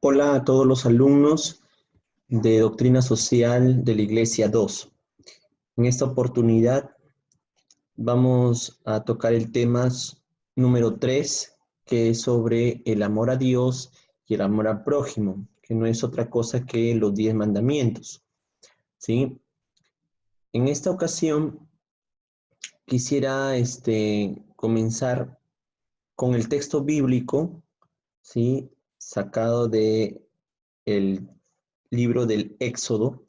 Hola a todos los alumnos de Doctrina Social de la Iglesia 2. En esta oportunidad vamos a tocar el tema número 3, que es sobre el amor a Dios y el amor al prójimo, que no es otra cosa que los 10 mandamientos. ¿Sí? En esta ocasión quisiera comenzar con el texto bíblico, ¿sí? Sacado de el libro del Éxodo.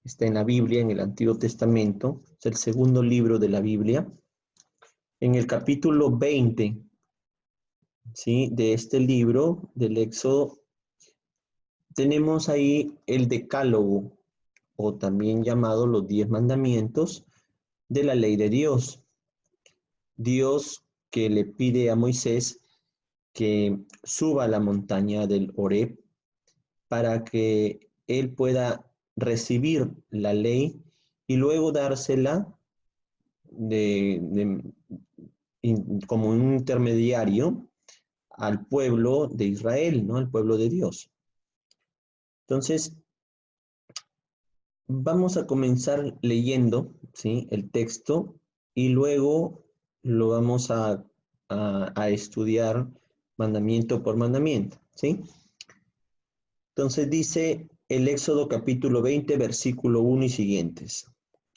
Está en la Biblia, en el Antiguo Testamento, es el segundo libro de la Biblia. En el capítulo 20, ¿sí?, de este libro del Éxodo, tenemos ahí el decálogo, o también llamado los 10 mandamientos de la ley de Dios. Dios que le pide a Moisés que suba a la montaña del Horeb para que él pueda recibir la ley y luego dársela como un intermediario al pueblo de Israel, ¿no? Al pueblo de Dios. Entonces, vamos a comenzar leyendo, ¿sí?, el texto y luego lo vamos a estudiar mandamiento por mandamiento, ¿sí? Entonces dice el Éxodo capítulo 20, versículo 1 y siguientes.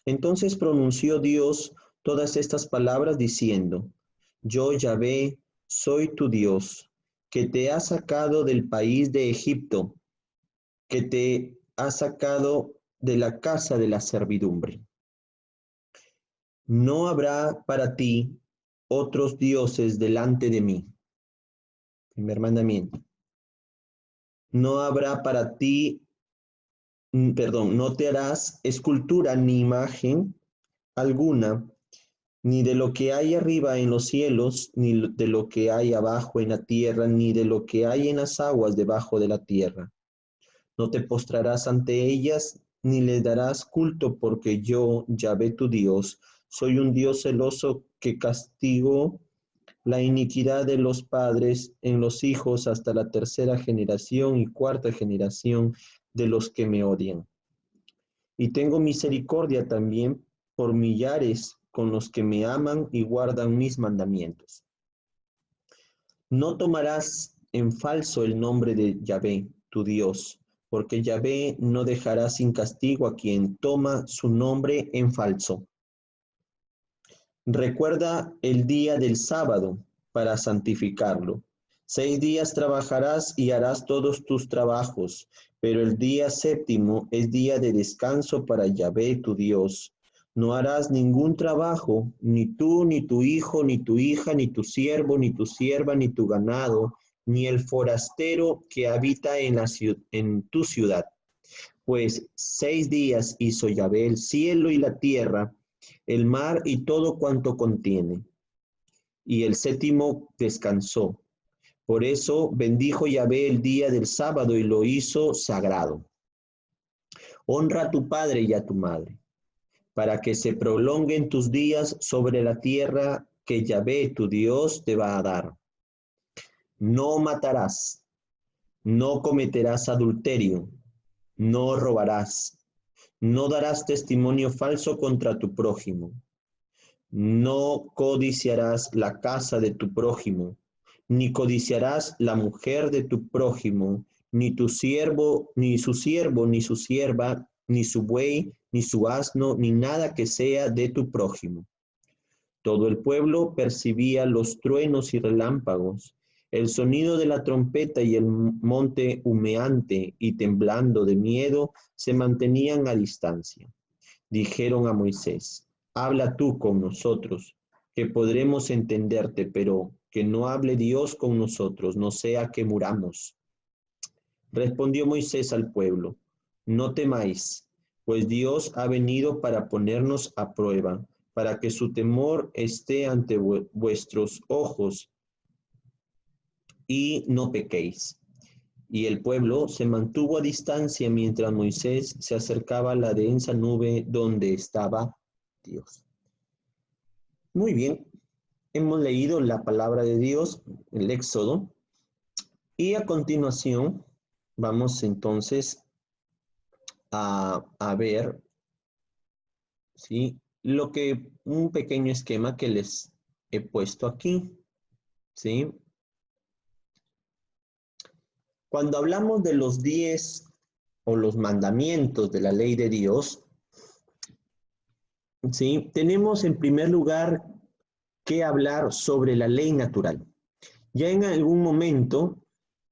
Entonces pronunció Dios todas estas palabras diciendo: Yo, Yahvé, soy tu Dios, que te ha sacado del país de Egipto, que te ha sacado de la casa de la servidumbre. No habrá para ti otros dioses delante de mí. Primer mandamiento. No habrá para ti, no te harás escultura ni imagen alguna, ni de lo que hay arriba en los cielos, ni de lo que hay abajo en la tierra, ni de lo que hay en las aguas debajo de la tierra. No te postrarás ante ellas, ni le darás culto, porque yo, Yahvé tu Dios, soy un Dios celoso que castigo la iniquidad de los padres en los hijos hasta la tercera generación y cuarta generación de los que me odian. Y tengo misericordia también por millares con los que me aman y guardan mis mandamientos. No tomarás en falso el nombre de Yahvé, tu Dios, porque Yahvé no dejará sin castigo a quien toma su nombre en falso. Recuerda el día del sábado para santificarlo. 6 días trabajarás y harás todos tus trabajos, pero el día séptimo es día de descanso para Yahvé tu Dios. No harás ningún trabajo, ni tú, ni tu hijo, ni tu hija, ni tu siervo, ni tu sierva, ni tu ganado, ni el forastero que habita en tu ciudad. Pues 6 días hizo Yahvé el cielo y la tierra, el mar y todo cuanto contiene. Y el séptimo descansó. Por eso bendijo Yahvé el día del sábado y lo hizo sagrado. Honra a tu padre y a tu madre, para que se prolonguen tus días sobre la tierra que Yahvé tu Dios te va a dar. No matarás, no cometerás adulterio, no robarás, no darás testimonio falso contra tu prójimo. No codiciarás la casa de tu prójimo, ni codiciarás la mujer de tu prójimo, ni tu siervo, ni su sierva, ni su buey, ni su asno, ni nada que sea de tu prójimo. Todo el pueblo percibía los truenos y relámpagos, el sonido de la trompeta, y el monte humeante y temblando de miedo se mantenían a distancia. Dijeron a Moisés: habla tú con nosotros, que podremos entenderte, pero que no hable Dios con nosotros, no sea que muramos. Respondió Moisés al pueblo: no temáis, pues Dios ha venido para ponernos a prueba, para que su temor esté ante vuestros ojos y no pequéis. Y el pueblo se mantuvo a distancia mientras Moisés se acercaba a la densa nube donde estaba Dios. Muy bien, hemos leído la palabra de Dios, el Éxodo, y a continuación vamos entonces a ver, ¿sí? Un pequeño esquema que les he puesto aquí, ¿sí? Cuando hablamos de los 10 o los mandamientos de la ley de Dios, ¿sí? Tenemos en primer lugar que hablar sobre la ley natural. Ya en algún momento,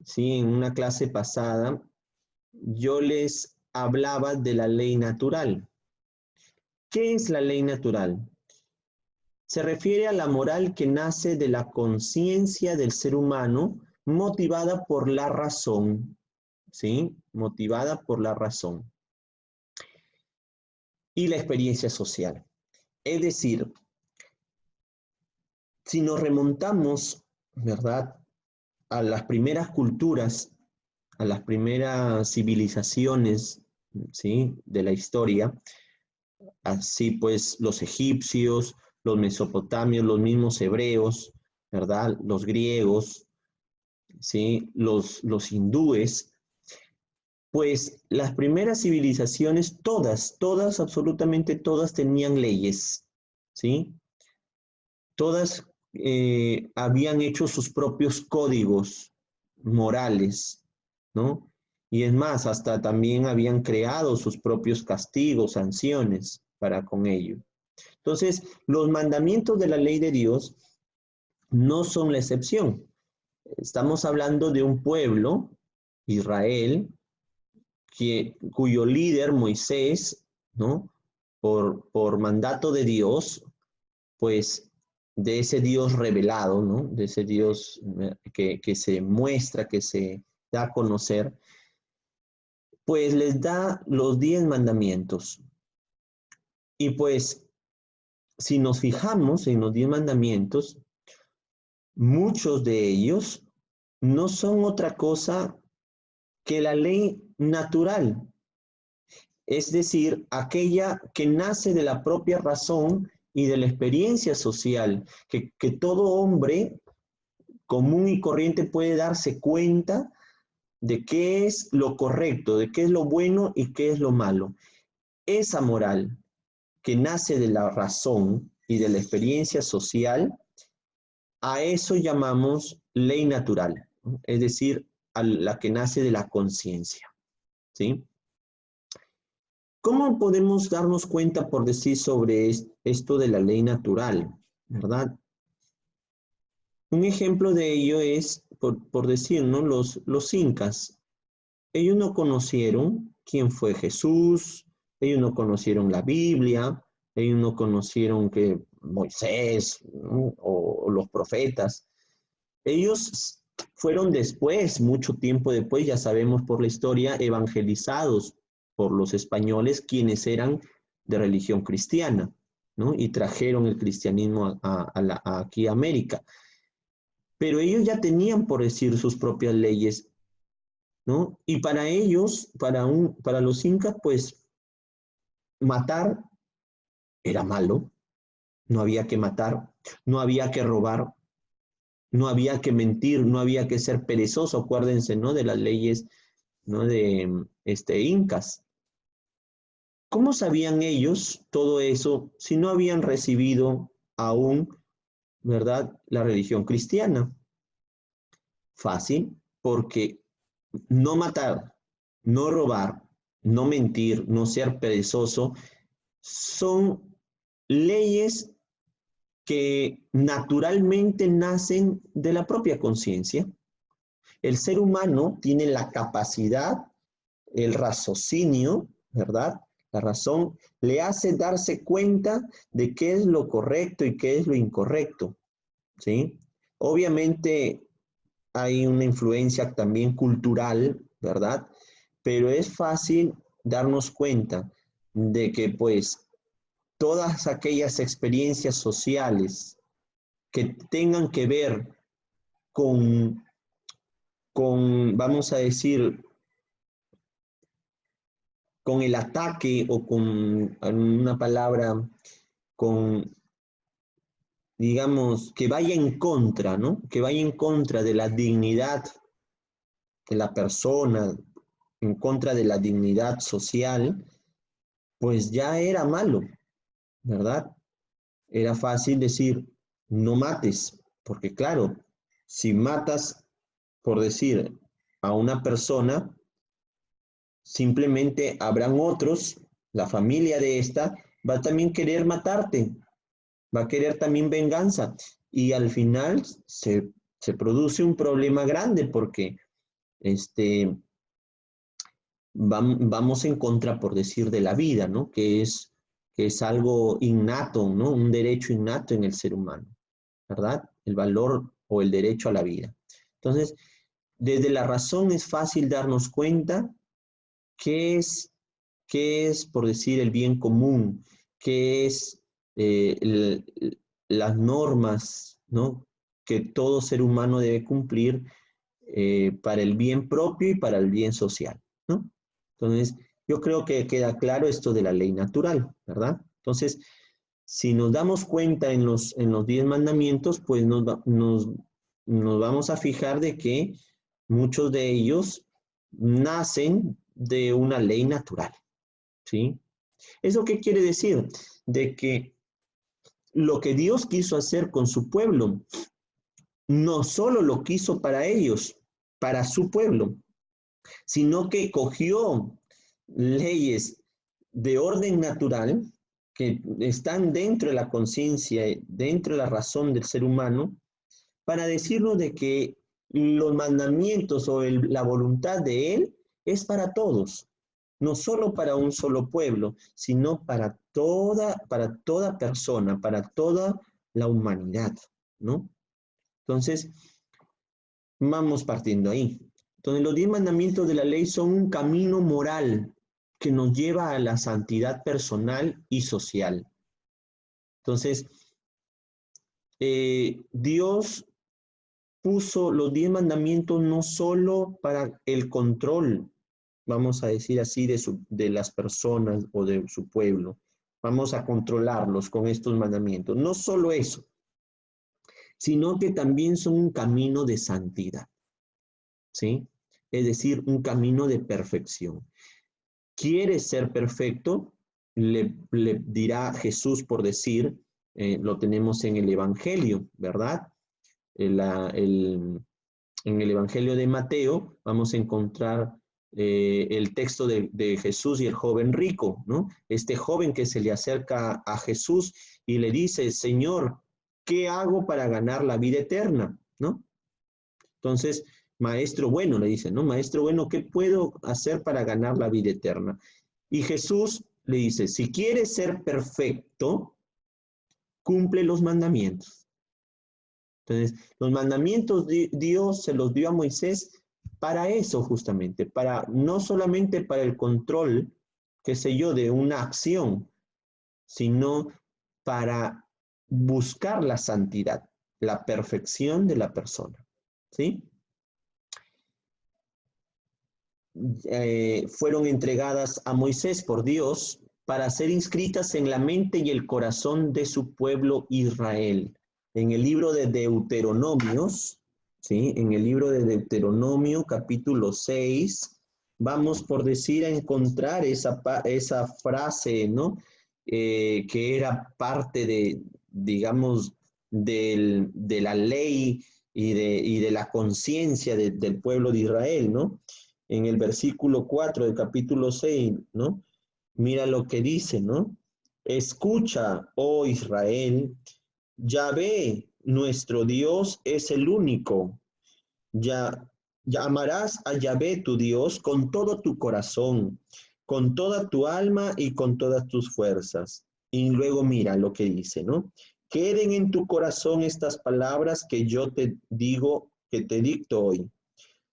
¿sí? En una clase pasada, yo les hablaba de la ley natural. ¿Qué es la ley natural? Se refiere a la moral que nace de la conciencia del ser humano motivada por la razón, ¿sí? Motivada por la razón y la experiencia social. Es decir, si nos remontamos, ¿verdad?, a las primeras culturas, a las primeras civilizaciones, ¿sí?, de la historia, así pues los egipcios, los mesopotamios, los mismos hebreos, ¿verdad?, los griegos, ¿sí?, los hindúes, pues las primeras civilizaciones, todas, absolutamente todas tenían leyes, ¿sí? Todas habían hecho sus propios códigos morales, ¿no? Y es más, hasta también habían creado sus propios castigos, sanciones para con ello. Entonces, los mandamientos de la ley de Dios no son la excepción. Estamos hablando de un pueblo, Israel, cuyo líder, Moisés, ¿no? Por mandato de Dios, pues de ese Dios revelado, ¿no? De ese Dios que se muestra, que se da a conocer, pues les da los 10 mandamientos. Y pues, si nos fijamos en los 10 mandamientos, muchos de ellos no son otra cosa que la ley natural, es decir, aquella que nace de la propia razón y de la experiencia social, que todo hombre común y corriente puede darse cuenta de qué es lo correcto, de qué es lo bueno y qué es lo malo. Esa moral que nace de la razón y de la experiencia social, a eso llamamos ley natural, ¿no? Es decir, a la que nace de la conciencia, ¿sí? ¿Cómo podemos darnos cuenta, por decir, sobre esto de la ley natural, verdad? Un ejemplo de ello es, por decir, ¿no? Los incas. Ellos no conocieron quién fue Jesús, ellos no conocieron la Biblia, ellos no conocieron que Moisés, ¿no?, o los profetas. Ellos fueron después, mucho tiempo después, ya sabemos por la historia, evangelizados por los españoles, quienes eran de religión cristiana, ¿no? Y trajeron el cristianismo aquí a América. Pero ellos ya tenían, por decir, sus propias leyes, ¿no? Y para ellos, para los incas, pues matar era malo, no había que matar, no había que robar, no había que mentir, no había que ser perezoso, acuérdense, ¿no?, de las leyes, ¿no?, de incas. ¿Cómo sabían ellos todo eso si no habían recibido aún, ¿verdad?, la religión cristiana? Fácil, porque no matar, no robar, no mentir, no ser perezoso, son leyes que naturalmente nacen de la propia conciencia. El ser humano tiene la capacidad, el raciocinio, ¿verdad? La razón le hace darse cuenta de qué es lo correcto y qué es lo incorrecto, ¿sí? Obviamente hay una influencia también cultural, ¿verdad? Pero es fácil darnos cuenta de que pues todas aquellas experiencias sociales que tengan que ver con, vamos a decir, con el ataque o con una palabra, con, digamos, que vaya en contra, ¿no? Que vaya en contra de la dignidad de la persona, en contra de la dignidad social, pues ya era malo, ¿verdad? Era fácil decir, no mates, porque claro, si matas, por decir, a una persona, simplemente habrán otros, la familia de esta va a también querer matarte, va a querer también venganza, y al final se produce un problema grande porque este, vamos en contra, por decir, de la vida, ¿no? Que es algo innato, ¿no? Un derecho innato en el ser humano, ¿verdad? El valor o el derecho a la vida. Entonces, desde la razón es fácil darnos cuenta qué es, qué es, por decir, el bien común, qué es las normas, ¿no? Que todo ser humano debe cumplir para el bien propio y para el bien social, ¿no? Entonces, yo creo que queda claro esto de la ley natural, ¿verdad? Entonces, si nos damos cuenta en los 10 mandamientos, pues nos vamos a fijar de que muchos de ellos nacen de una ley natural, ¿sí? ¿Eso qué quiere decir? De que lo que Dios quiso hacer con su pueblo, no solo lo quiso para ellos, para su pueblo, sino que cogió leyes de orden natural que están dentro de la conciencia, dentro de la razón del ser humano, para decirnos de que los mandamientos o la voluntad de Él es para todos, no solo para un solo pueblo, sino para toda persona, para toda la humanidad, ¿no? Entonces, vamos partiendo ahí. Entonces, los 10 mandamientos de la ley son un camino moral que nos lleva a la santidad personal y social. Entonces, Dios puso los 10 mandamientos no solo para el control, vamos a decir así, de las personas o de su pueblo. Vamos a controlarlos con estos mandamientos. No solo eso, sino que también son un camino de santidad, ¿sí? Es decir, un camino de perfección. ¿Quieres ser perfecto? Le dirá Jesús, por decir, lo tenemos en el Evangelio, ¿verdad? En el Evangelio de Mateo vamos a encontrar el texto de Jesús y el joven rico, ¿no? Este joven que se le acerca a Jesús y le dice, Señor, ¿qué hago para ganar la vida eterna? ¿No? Entonces, maestro bueno, le dice, ¿no? Maestro bueno, ¿qué puedo hacer para ganar la vida eterna? Y Jesús le dice, si quieres ser perfecto, cumple los mandamientos. Entonces, los mandamientos Dios se los dio a Moisés para eso justamente, para no solamente para el control, qué sé yo, de una acción, sino para buscar la santidad, la perfección de la persona, ¿sí? Fueron entregadas a Moisés por Dios para ser inscritas en la mente y el corazón de su pueblo Israel. En el libro de Deuteronomios, ¿sí? En el libro de Deuteronomio, capítulo 6, vamos por decir a encontrar esa frase, ¿no? Que era parte de, digamos, de la ley y de la conciencia del pueblo de Israel, ¿no? En el versículo 4 del capítulo 6, ¿no? Mira lo que dice, ¿no? Escucha, oh Israel, Yahvé, nuestro Dios, es el único. Ya, llamarás a Yahvé tu Dios con todo tu corazón, con toda tu alma y con todas tus fuerzas. Y luego mira lo que dice, ¿no? Queden en tu corazón estas palabras que yo te digo, que te dicto hoy.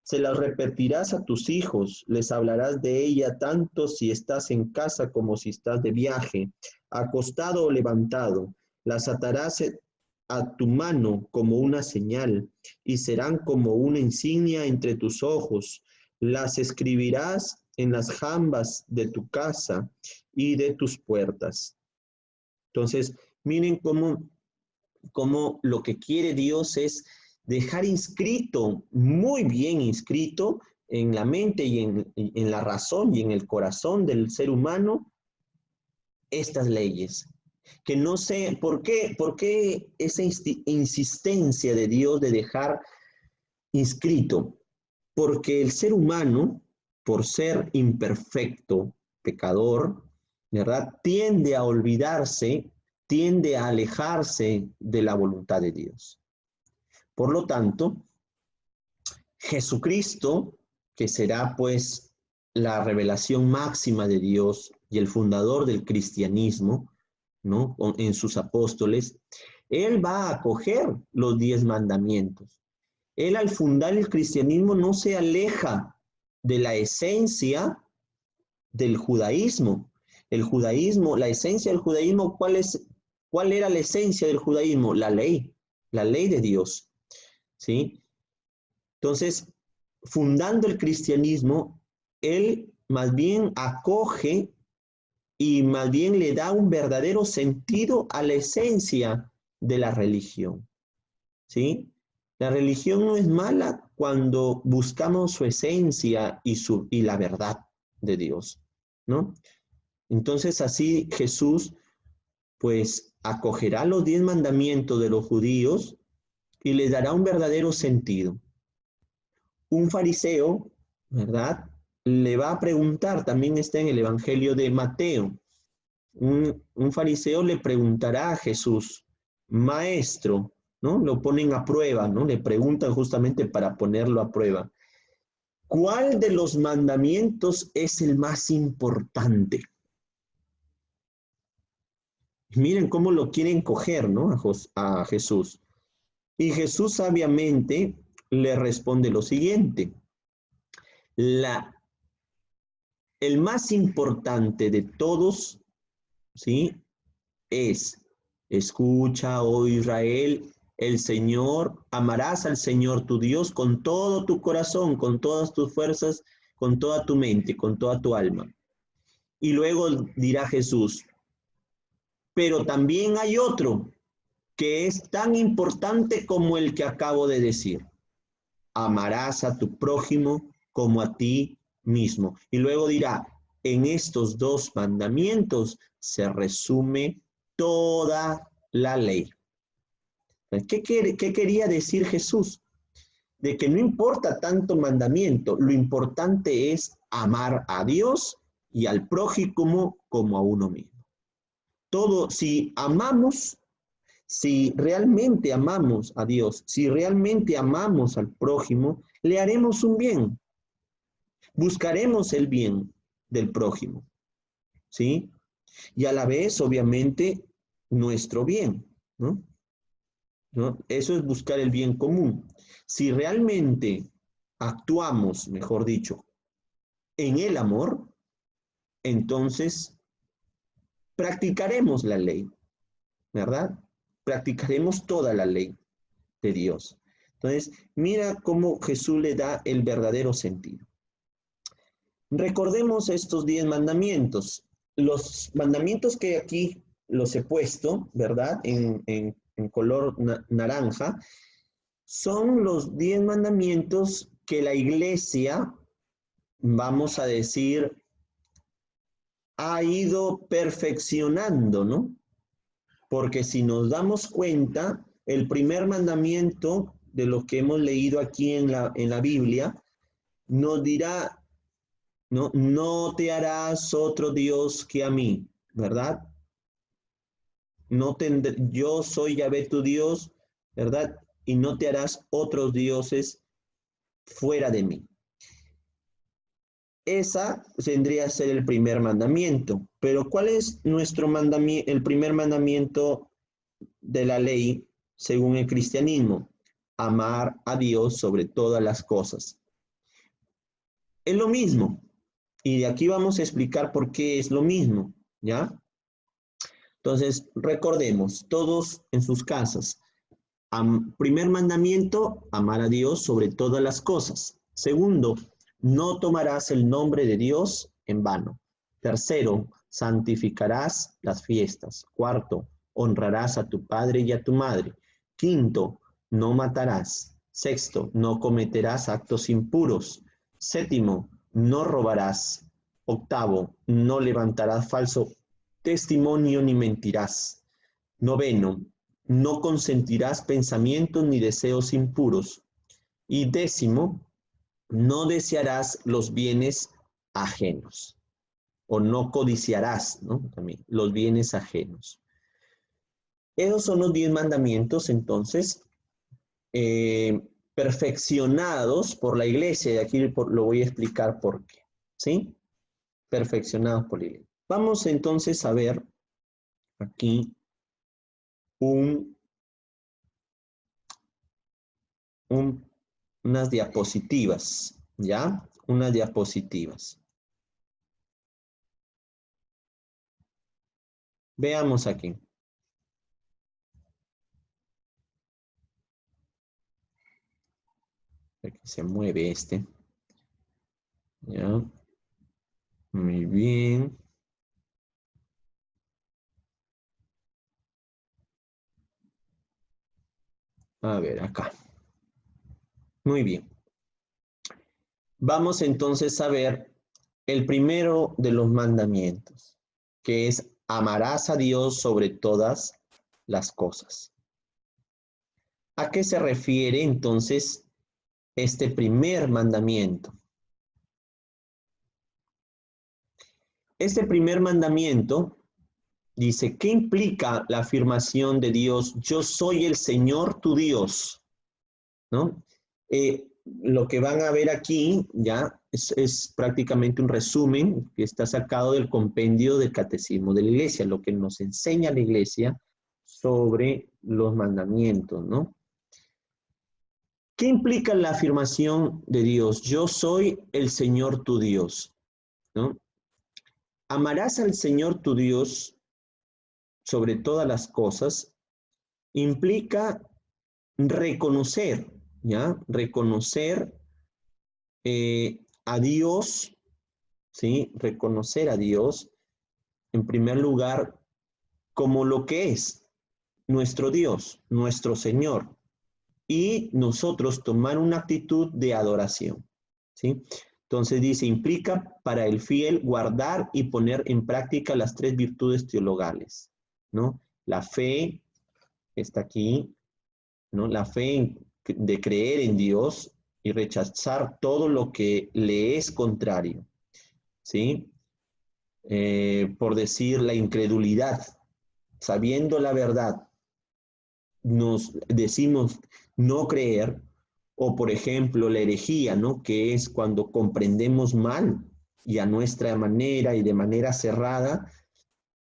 Se las repetirás a tus hijos, les hablarás de ella tanto si estás en casa como si estás de viaje, acostado o levantado. Las atarás a tu mano como una señal y serán como una insignia entre tus ojos. Las escribirás en las jambas de tu casa y de tus puertas. Entonces, miren cómo lo que quiere Dios es dejar inscrito, muy bien inscrito, en la mente y en la razón y en el corazón del ser humano estas leyes. Que no sé por qué esa insistencia de Dios de dejar inscrito. Porque el ser humano, por ser imperfecto, pecador, ¿verdad? Tiende a olvidarse, tiende a alejarse de la voluntad de Dios. Por lo tanto, Jesucristo, que será pues la revelación máxima de Dios y el fundador del cristianismo, ¿no? En sus apóstoles, él va a acoger los 10 mandamientos. Él al fundar el cristianismo no se aleja de la esencia del judaísmo. El judaísmo, la esencia del judaísmo, ¿cuál era la esencia del judaísmo? La ley de Dios, ¿sí? Entonces, fundando el cristianismo, él más bien acoge y más bien le da un verdadero sentido a la esencia de la religión, ¿sí? La religión no es mala cuando buscamos su esencia y la verdad de Dios, ¿no? Entonces así Jesús pues acogerá los 10 mandamientos de los judíos y les dará un verdadero sentido. Un fariseo, ¿verdad? Le va a preguntar, también está en el Evangelio de Mateo, un fariseo le preguntará a Jesús, maestro, ¿no? Lo ponen a prueba, ¿no? Le preguntan justamente para ponerlo a prueba. ¿Cuál de los mandamientos es el más importante? Miren cómo lo quieren coger, ¿no? A Jesús. Y Jesús sabiamente le responde lo siguiente. El más importante de todos, ¿sí? Escucha, oh Israel, el Señor, amarás al Señor tu Dios con todo tu corazón, con todas tus fuerzas, con toda tu mente, con toda tu alma. Y luego dirá Jesús, pero también hay otro que es tan importante como el que acabo de decir. Amarás a tu prójimo como a ti mismo. Y luego dirá, en estos 2 mandamientos se resume toda la ley. ¿Qué quería decir Jesús? De que no importa tanto mandamiento, lo importante es amar a Dios y al prójimo como a uno mismo. Todo, si realmente amamos a Dios, si realmente amamos al prójimo, le haremos un bien. Buscaremos el bien del prójimo, ¿sí? Y a la vez, obviamente, nuestro bien, ¿no? ¿No? Eso es buscar el bien común. Si realmente actuamos, mejor dicho, en el amor, entonces practicaremos la ley, ¿verdad? Practicaremos toda la ley de Dios. Entonces, mira cómo Jesús le da el verdadero sentido. Recordemos estos 10 mandamientos. Los mandamientos que aquí los he puesto, ¿verdad? En color naranja, son los 10 mandamientos que la iglesia, vamos a decir, ha ido perfeccionando, ¿no? Porque si nos damos cuenta, el primer mandamiento de lo que hemos leído aquí en la Biblia, nos dirá, ¿no? No te harás otro Dios que a mí, ¿verdad? Yo soy Yahvé tu Dios, ¿verdad? Y no te harás otros dioses fuera de mí. Esa tendría que ser el primer mandamiento. Pero ¿cuál es nuestro mandamiento, el primer mandamiento de la ley según el cristianismo? Amar a Dios sobre todas las cosas. Es lo mismo. Y de aquí vamos a explicar por qué es lo mismo, ¿ya? Entonces, recordemos, todos en sus casas. Primer mandamiento, amar a Dios sobre todas las cosas. Segundo, no tomarás el nombre de Dios en vano. Tercero, santificarás las fiestas. Cuarto, honrarás a tu padre y a tu madre. Quinto, no matarás. Sexto, no cometerás actos impuros. Séptimo, no robarás. Octavo, no levantarás falso testimonio ni mentirás. Noveno, no consentirás pensamientos ni deseos impuros. Y décimo, no desearás los bienes ajenos. O no codiciarás, ¿no? También los bienes ajenos. Esos son los 10 mandamientos, entonces, perfeccionados por la iglesia. Y aquí lo voy a explicar por qué. ¿Sí? Perfeccionados por la iglesia. Vamos entonces a ver aquí unas diapositivas, ¿ya? Unas diapositivas. Veamos aquí. Aquí se mueve este. ¿Ya? Muy bien. A ver, acá. Muy bien. Vamos entonces a ver el primero de los mandamientos, que es amarás a Dios sobre todas las cosas. ¿A qué se refiere entonces este primer mandamiento? Este primer mandamiento dice, ¿qué implica la afirmación de Dios? Yo soy el Señor tu Dios, ¿no? Lo que van a ver aquí ya es prácticamente un resumen que está sacado del compendio del Catecismo de la Iglesia, lo que nos enseña la Iglesia sobre los mandamientos, ¿no? ¿Qué implica la afirmación de Dios? Yo soy el Señor tu Dios, ¿no? Amarás al Señor tu Dios sobre todas las cosas implica reconocer, ¿ya? Reconocer a Dios, ¿sí? Reconocer a Dios, en primer lugar, como lo que es nuestro Dios, nuestro Señor, y nosotros tomar una actitud de adoración, ¿sí? Entonces dice, implica para el fiel guardar y poner en práctica las 3 virtudes teologales, ¿no? La fe está aquí, ¿no? La fe de creer en Dios y rechazar todo lo que le es contrario, ¿sí? Por decir la incredulidad, sabiendo la verdad, nos decimos no creer, o por ejemplo la herejía, ¿no? Que es cuando comprendemos mal y a nuestra manera y de manera cerrada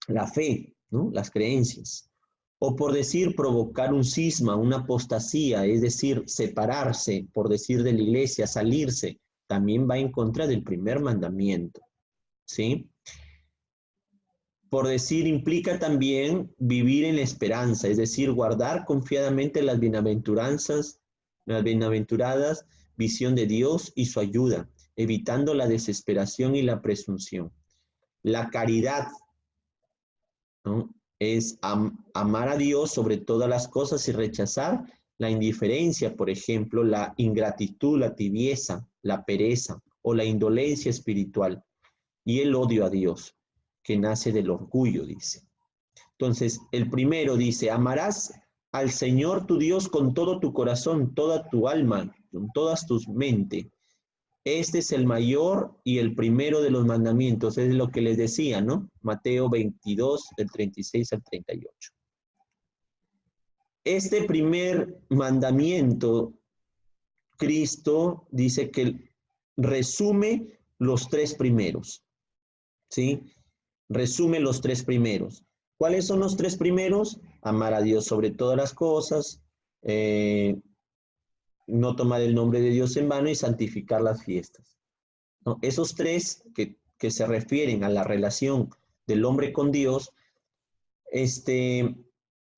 la fe, ¿no? Las creencias. O por decir provocar un cisma, una apostasía, es decir, separarse, por decir de la iglesia, salirse, también va en contra del primer mandamiento, ¿sí? Por decir, implica también vivir en la esperanza, es decir, guardar confiadamente las bienaventuranzas, las bienaventuradas visión de Dios y su ayuda, evitando la desesperación y la presunción. La caridad, ¿no? Es amar a Dios sobre todas las cosas y rechazar la indiferencia, por ejemplo, la ingratitud, la tibieza, la pereza o la indolencia espiritual y el odio a Dios, que nace del orgullo, dice. Entonces, el primero dice, amarás al Señor tu Dios con todo tu corazón, toda tu alma, con todas tus mentes. Este es el mayor y el primero de los mandamientos, es lo que les decía, ¿no? Mateo 22, del 36 al 38. Este primer mandamiento, Cristo dice que resume los 3 primeros, ¿sí? Resume los 3 primeros. ¿Cuáles son los 3 primeros? Amar a Dios sobre todas las cosas, no tomar el nombre de Dios en vano y santificar las fiestas, ¿no? Esos 3 que se refieren a la relación del hombre con Dios,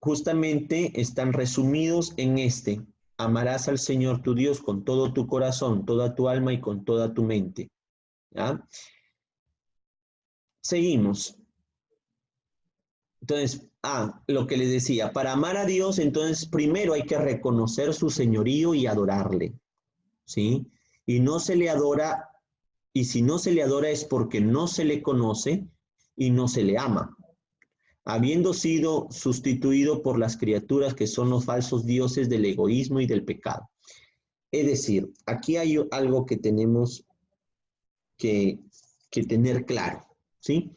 justamente están resumidos en amarás al Señor tu Dios con todo tu corazón, toda tu alma y con toda tu mente, ¿ya? Seguimos. Entonces, lo que les decía, para amar a Dios, entonces primero hay que reconocer su señorío y adorarle, ¿sí? y no se le adora, y si no se le adora es porque no se le conoce y no se le ama, habiendo sido sustituido por las criaturas que son los falsos dioses del egoísmo y del pecado. Es decir, aquí hay algo que tenemos que tener claro, ¿sí?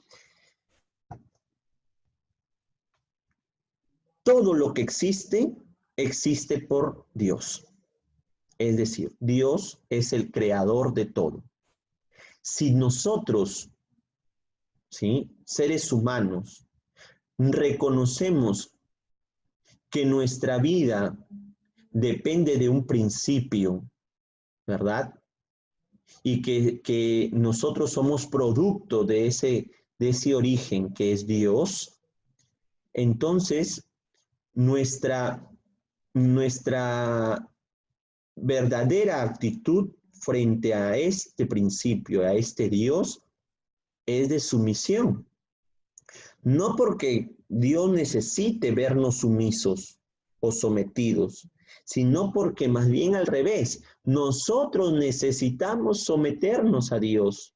Todo lo que existe, existe por Dios. Es decir, Dios es el creador de todo. Si nosotros, ¿sí?, seres humanos, reconocemos que nuestra vida depende de un principio, ¿verdad? Y que nosotros somos producto de ese origen que es Dios, entonces nuestra verdadera actitud frente a este principio, a este Dios, es de sumisión. No porque Dios necesite vernos sumisos o sometidos, sino porque más bien al revés, nosotros necesitamos someternos a Dios,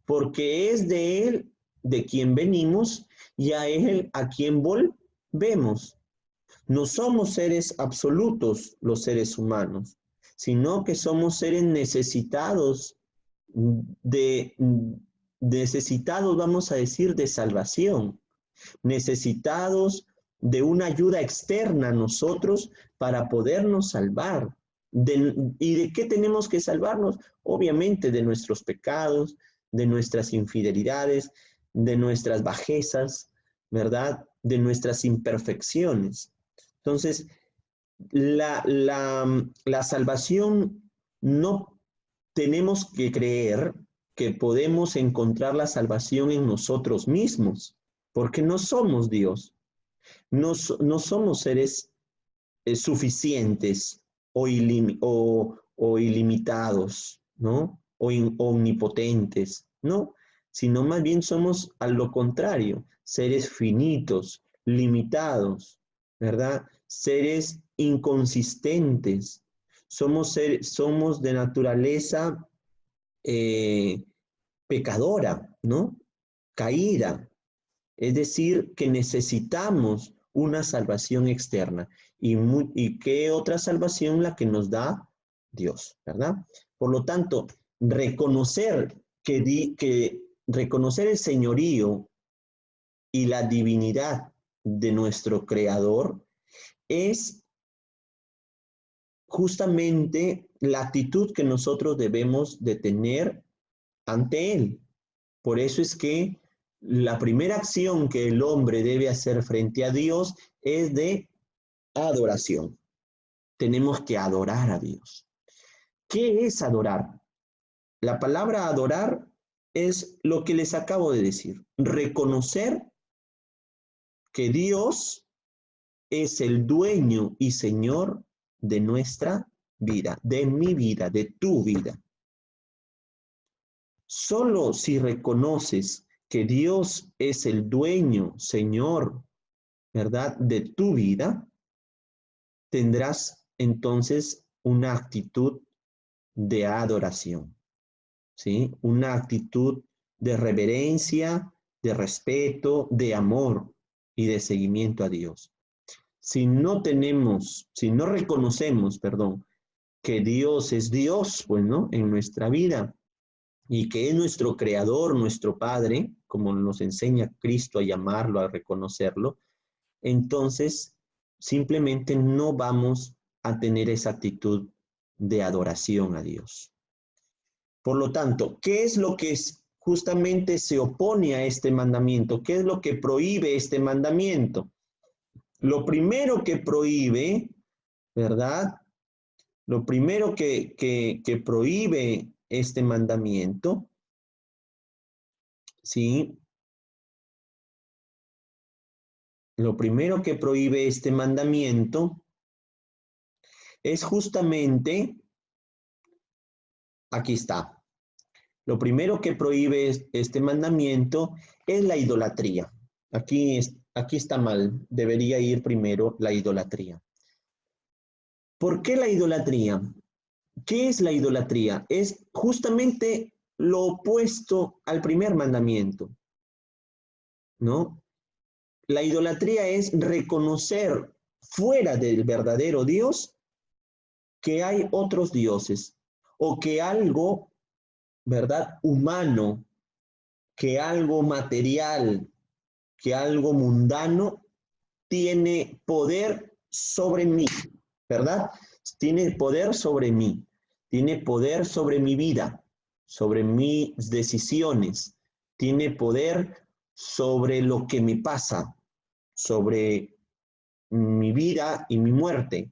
porque es de Él de quien venimos y a Él a quien volvemos. No somos seres absolutos los seres humanos, sino que somos seres necesitados necesitados, vamos a decir, de salvación, necesitados de una ayuda externa a nosotros para podernos salvar. ¿Y de qué tenemos que salvarnos? Obviamente de nuestros pecados, de nuestras infidelidades, de nuestras bajezas, ¿verdad? De nuestras imperfecciones. Entonces, la salvación no tenemos que creer que podemos encontrar la salvación en nosotros mismos, porque no somos Dios, no somos seres suficientes o ilimitados, ¿no? O omnipotentes, ¿no? Sino más bien somos a lo contrario, seres finitos, limitados, ¿verdad? Seres inconsistentes. Somos de naturaleza pecadora, ¿no? Caída. Es decir, que necesitamos una salvación externa. ¿Y qué otra salvación? La que nos da Dios, ¿verdad? Por lo tanto, reconocer reconocer el señorío y la divinidad de nuestro Creador es justamente la actitud que nosotros debemos de tener ante Él. Por eso es que la primera acción que el hombre debe hacer frente a Dios es de adoración. Tenemos que adorar a Dios. ¿Qué es adorar? La palabra adorar es lo que les acabo de decir. Reconocer que Dios es el dueño y señor de nuestra vida, de mi vida, de tu vida. Solo si reconoces que Dios es el dueño, Señor, ¿verdad?, de tu vida, tendrás entonces una actitud de adoración, ¿sí? Una actitud de reverencia, de respeto, de amor y de seguimiento a Dios. Si no reconocemos, perdón, que Dios es Dios, pues, ¿no?, en nuestra vida, y que es nuestro creador, nuestro Padre, como nos enseña Cristo a llamarlo, a reconocerlo, entonces simplemente no vamos a tener esa actitud de adoración a Dios. Por lo tanto, ¿qué es lo que justamente se opone a este mandamiento? ¿Qué es lo que prohíbe este mandamiento? Lo primero que prohíbe, ¿verdad? Lo primero que prohíbe este mandamiento, ¿sí? Lo primero que prohíbe este mandamiento es justamente, aquí está, lo primero que prohíbe este mandamiento es la idolatría. Aquí está mal, debería ir primero la idolatría. ¿Por qué la idolatría? ¿qué es la idolatría? Es justamente lo opuesto al primer mandamiento, ¿no? La idolatría es reconocer fuera del verdadero Dios que hay otros dioses o que algo, ¿verdad? Humano, que algo material, que algo mundano tiene poder sobre mí, ¿verdad? Tiene poder sobre mí, tiene poder sobre mi vida, sobre mis decisiones, tiene poder sobre lo que me pasa, sobre mi vida y mi muerte,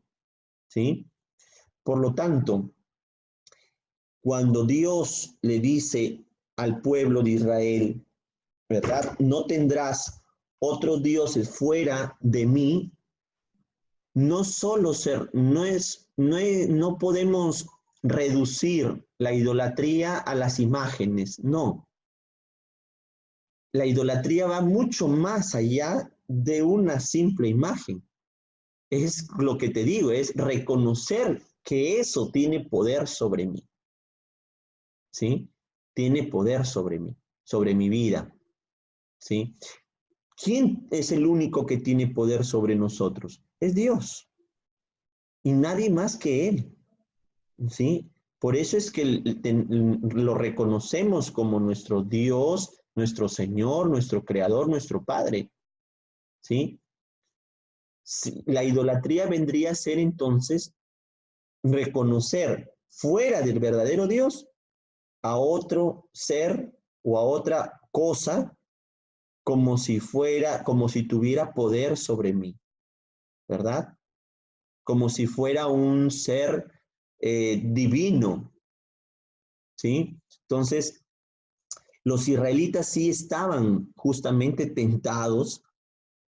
¿sí? Por lo tanto, cuando Dios le dice al pueblo de Israel, ¿verdad? No tendrás otros dioses fuera de mí, no solo ser, no podemos reducir la idolatría a las imágenes, no. La idolatría va mucho más allá de una simple imagen. Es lo que te digo, es reconocer que eso tiene poder sobre mí, ¿sí? Tiene poder sobre mi vida, ¿sí? ¿Quién es el único que tiene poder sobre nosotros? Es Dios y nadie más que Él, ¿sí? Por eso es que lo reconocemos como nuestro Dios, nuestro Señor, nuestro Creador, nuestro Padre, ¿sí? La idolatría vendría a ser entonces reconocer fuera del verdadero Dios a otro ser o a otra cosa como si tuviera poder sobre mí, ¿verdad? Como si fuera un ser divino, ¿sí? Entonces, los israelitas sí estaban justamente tentados,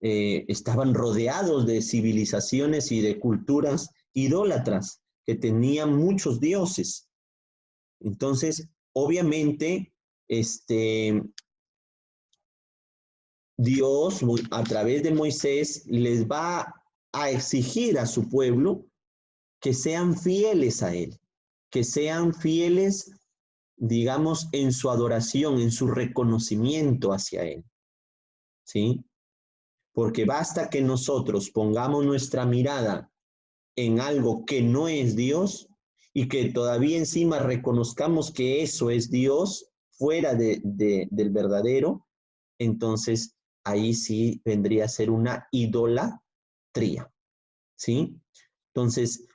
estaban rodeados de civilizaciones y de culturas idólatras que tenían muchos dioses. Entonces, obviamente, Dios a través de Moisés les va a exigir a su pueblo que sean fieles a Él, que sean fieles, digamos, en su adoración, en su reconocimiento hacia Él, ¿sí? Porque basta que nosotros pongamos nuestra mirada en algo que no es Dios y que todavía encima reconozcamos que eso es Dios fuera del verdadero, entonces ahí sí vendría a ser una idolatría, ¿sí? Entonces,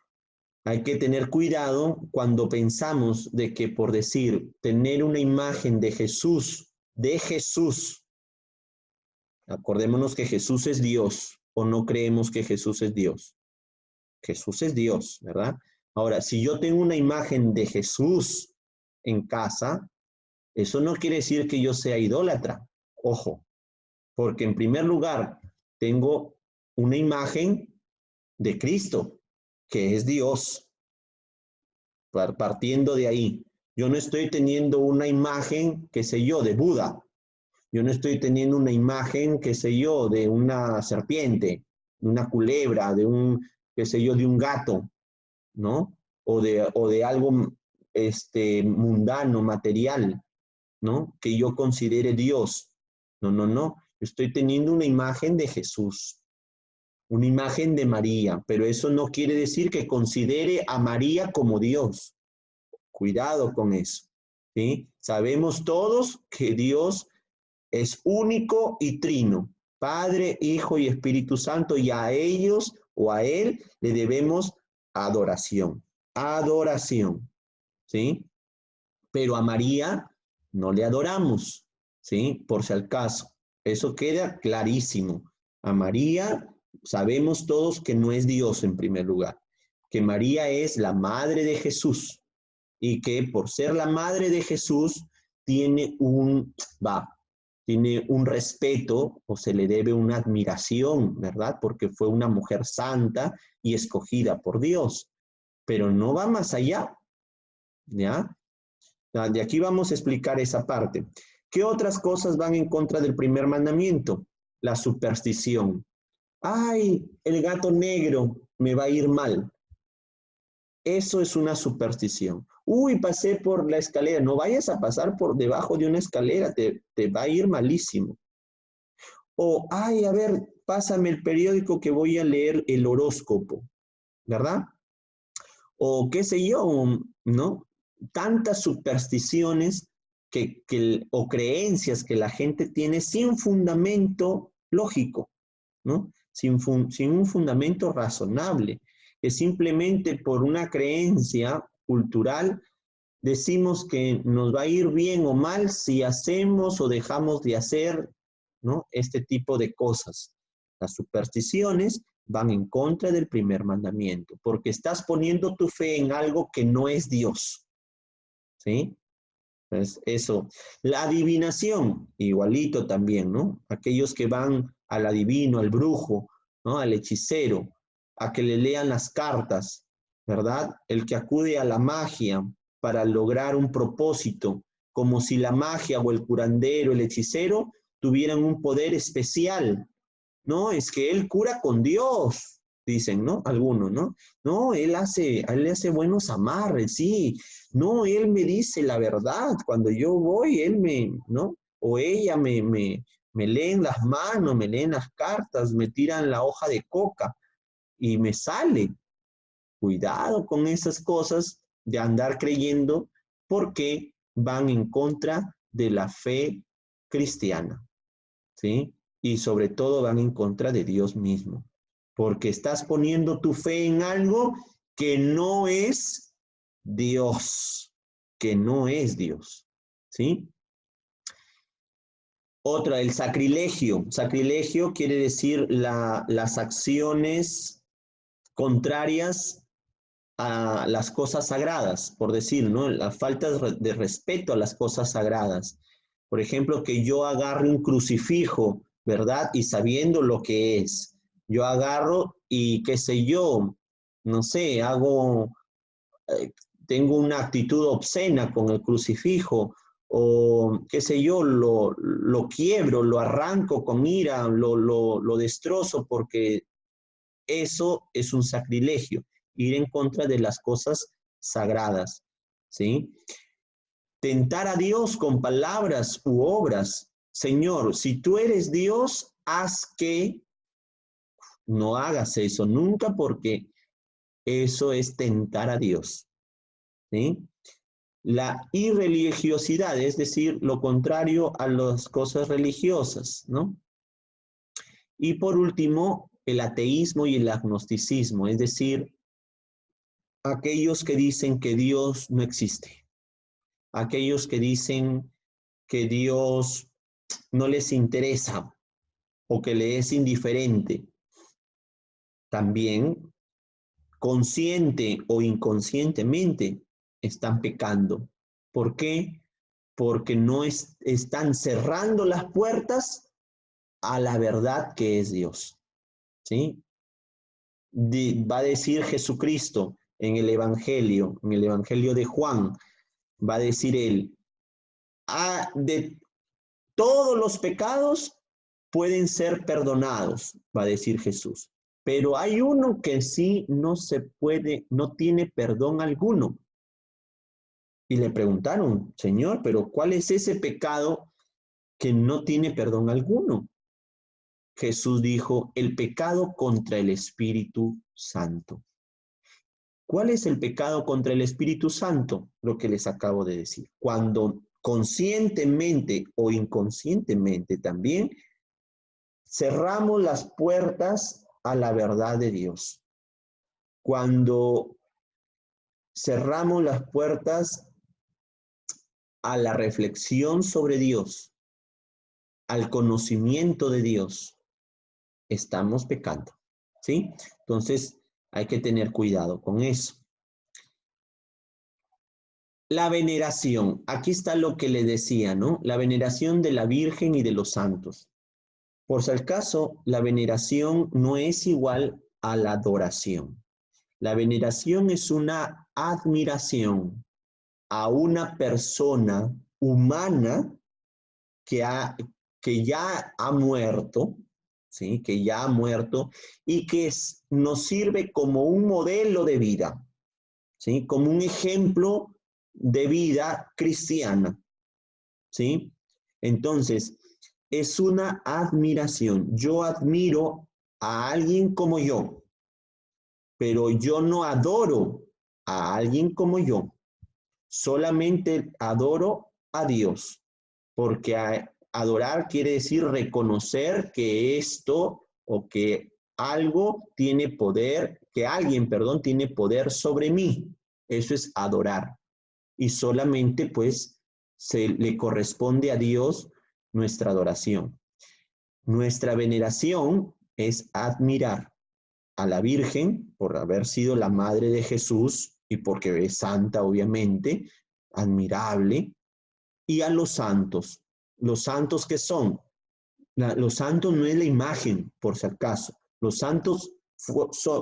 hay que tener cuidado cuando pensamos de que por decir, tener una imagen de Jesús, acordémonos que Jesús es Dios o no creemos que Jesús es Dios. Jesús es Dios, ¿verdad? Ahora, si yo tengo una imagen de Jesús en casa, eso no quiere decir que yo sea idólatra. Ojo, porque en primer lugar tengo una imagen de Cristo, que es Dios, partiendo de ahí. Yo no estoy teniendo una imagen, qué sé yo, de Buda. Yo no estoy teniendo una imagen, qué sé yo, de una serpiente, de una culebra, de un, qué sé yo, de un gato, ¿no? O de algo mundano, material, ¿no? Que yo considere Dios. No, no, no. Estoy teniendo una imagen de Jesús, una imagen de María, pero eso no quiere decir que considere a María como Dios. Cuidado con eso, ¿sí? Sabemos todos que Dios es único y trino, Padre, Hijo y Espíritu Santo, y a ellos o a Él le debemos adoración, adoración, ¿sí? Pero a María no le adoramos, ¿sí? Por si al caso, eso queda clarísimo. A María sabemos todos que no es Dios en primer lugar, que María es la madre de Jesús y que por ser la madre de Jesús tiene tiene un respeto o se le debe una admiración, ¿verdad? Porque fue una mujer santa y escogida por Dios, pero no va más allá, ¿ya? De aquí vamos a explicar esa parte. ¿Qué otras cosas van en contra del primer mandamiento? La superstición. Ay, el gato negro me va a ir mal. Eso es una superstición. Uy, pasé por la escalera. No vayas a pasar por debajo de una escalera, te va a ir malísimo. O, ay, a ver, pásame el periódico que voy a leer el horóscopo, ¿verdad? O qué sé yo, ¿no? Tantas supersticiones o creencias que la gente tiene sin fundamento lógico, ¿no? Sin un fundamento razonable, que simplemente por una creencia cultural decimos que nos va a ir bien o mal si hacemos o dejamos de hacer, ¿no? Este tipo de cosas. Las supersticiones van en contra del primer mandamiento, porque estás poniendo tu fe en algo que no es Dios, ¿sí? Pues eso. La adivinación, igualito también, ¿no? Aquellos que van al adivino, al brujo, ¿no? Al hechicero, a que le lean las cartas, ¿verdad? El que acude a la magia para lograr un propósito, como si la magia o el curandero, el hechicero, tuvieran un poder especial. No, es que él cura con Dios, dicen, ¿no? Algunos, ¿no? No, él le hace buenos amarres, sí. No, él me dice la verdad. Cuando yo voy, él ¿no? O ella me leen las manos, me leen las cartas, me tiran la hoja de coca y me sale. Cuidado con esas cosas de andar creyendo porque van en contra de la fe cristiana, ¿sí? Y sobre todo van en contra de Dios mismo, porque estás poniendo tu fe en algo que no es Dios, que no es Dios, ¿sí? Otra, el sacrilegio. Sacrilegio quiere decir las acciones contrarias a las cosas sagradas, por decir, ¿no? La falta de respeto a las cosas sagradas. Por ejemplo, que yo agarre un crucifijo, ¿verdad? Y sabiendo lo que es, yo agarro y qué sé yo, no sé, eh, tengo una actitud obscena con el crucifijo, o qué sé yo, lo quiebro, lo arranco con ira, lo destrozo porque eso es un sacrilegio, ir en contra de las cosas sagradas, ¿sí? Tentar a Dios con palabras u obras. Señor, si tú eres Dios, haz que no hagas eso nunca porque eso es tentar a Dios, ¿sí? La irreligiosidad, es decir, lo contrario a las cosas religiosas, ¿no? Y por último, el ateísmo y el agnosticismo, es decir, aquellos que dicen que Dios no existe, aquellos que dicen que Dios no les interesa o que le es indiferente, también consciente o inconscientemente están pecando. ¿Por qué? Porque no están cerrando las puertas a la verdad que es Dios, ¿sí? Va a decir Jesucristo en el Evangelio de Juan, va a decir él, de todos los pecados pueden ser perdonados, va a decir Jesús. Pero hay uno que sí no se puede, no tiene perdón alguno. Y le preguntaron, Señor, pero ¿cuál es ese pecado que no tiene perdón alguno? Jesús dijo, el pecado contra el Espíritu Santo. ¿Cuál es el pecado contra el Espíritu Santo? Lo que les acabo de decir. Cuando conscientemente o inconscientemente también cerramos las puertas a la verdad de Dios. Cuando cerramos las puertas a la reflexión sobre Dios, al conocimiento de Dios, estamos pecando, ¿sí? Entonces hay que tener cuidado con eso. La veneración, aquí está lo que le decía, ¿no? La veneración de la Virgen y de los santos. Por si acaso, la veneración no es igual a la adoración. La veneración es una admiración a una persona humana que, que ya ha muerto, ¿sí? Que ya ha muerto y que nos sirve como un modelo de vida. ¿sí? Como un ejemplo de vida cristiana, ¿sí? Entonces, es una admiración. Yo admiro a alguien como yo, pero yo no adoro a alguien como yo. Solamente adoro a Dios, porque adorar quiere decir reconocer que esto o que algo tiene poder, que alguien, perdón, tiene poder sobre mí. Eso es adorar. Y solamente pues se le corresponde a Dios nuestra adoración. Nuestra veneración es admirar a la Virgen por haber sido la madre de Jesús y porque es santa, obviamente, admirable, y a los santos que son. Los santos no es la imagen, por si acaso. Los santos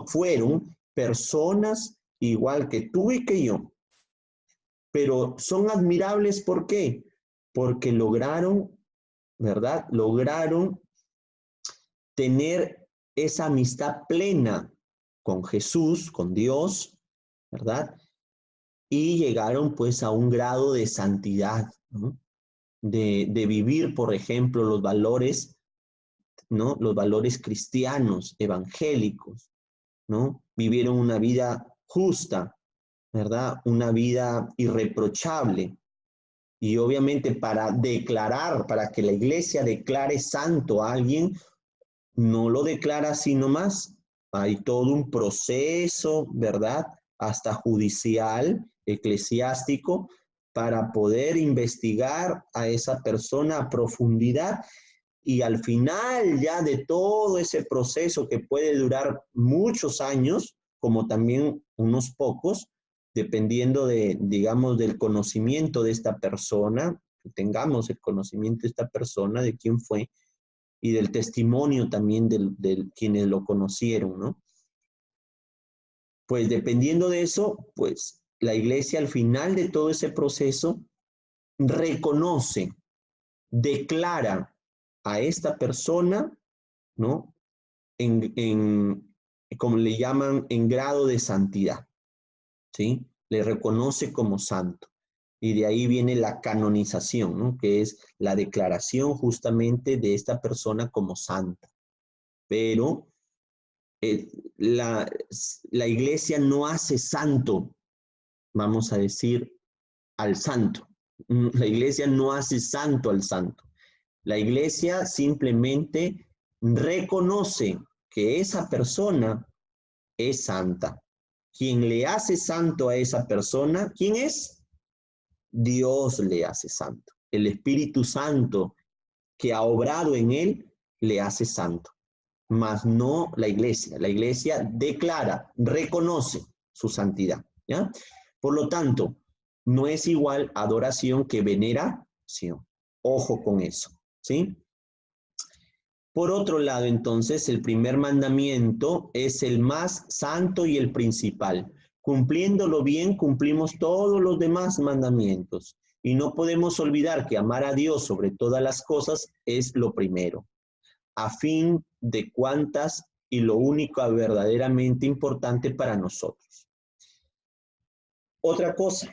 fueron personas igual que tú y que yo, pero son admirables, ¿por qué? Porque lograron, ¿verdad? Lograron tener esa amistad plena con Jesús, con Dios, ¿verdad? Y llegaron pues a un grado de santidad, ¿no? De vivir, por ejemplo, los valores, ¿no? Los valores cristianos, evangélicos, ¿no? Vivieron una vida justa, ¿verdad? Una vida irreprochable. Y obviamente para declarar, para que la iglesia declare santo a alguien, no lo declara así nomás. Hay todo un proceso, ¿verdad? Hasta judicial, eclesiástico, para poder investigar a esa persona a profundidad y al final ya de todo ese proceso que puede durar muchos años, como también unos pocos, dependiendo de, digamos, del conocimiento de esta persona, que tengamos el conocimiento de esta persona, de quién fue, y del testimonio también de quienes lo conocieron, ¿no? Pues dependiendo de eso, pues la iglesia al final de todo ese proceso reconoce, declara a esta persona, ¿no? Como le llaman, en grado de santidad, ¿sí? Le reconoce como santo. Y de ahí viene la canonización, ¿no? Que es la declaración justamente de esta persona como santa. Pero eh, la, la iglesia no hace santo, vamos a decir, al santo. La iglesia no hace santo al santo. La iglesia simplemente reconoce que esa persona es santa. Quien le hace santo a esa persona, ¿quién es? Dios le hace santo. El Espíritu Santo que ha obrado en él le hace santo, mas no la iglesia. La iglesia declara, reconoce su santidad, ¿ya? Por lo tanto, no es igual adoración que veneración. Ojo con eso, ¿sí? Por otro lado, entonces, el primer mandamiento es el más santo y el principal. Cumpliéndolo bien, cumplimos todos los demás mandamientos. Y no podemos olvidar que amar a Dios sobre todas las cosas es lo primero, a fin de cuantas y lo único verdaderamente importante para nosotros. Otra cosa,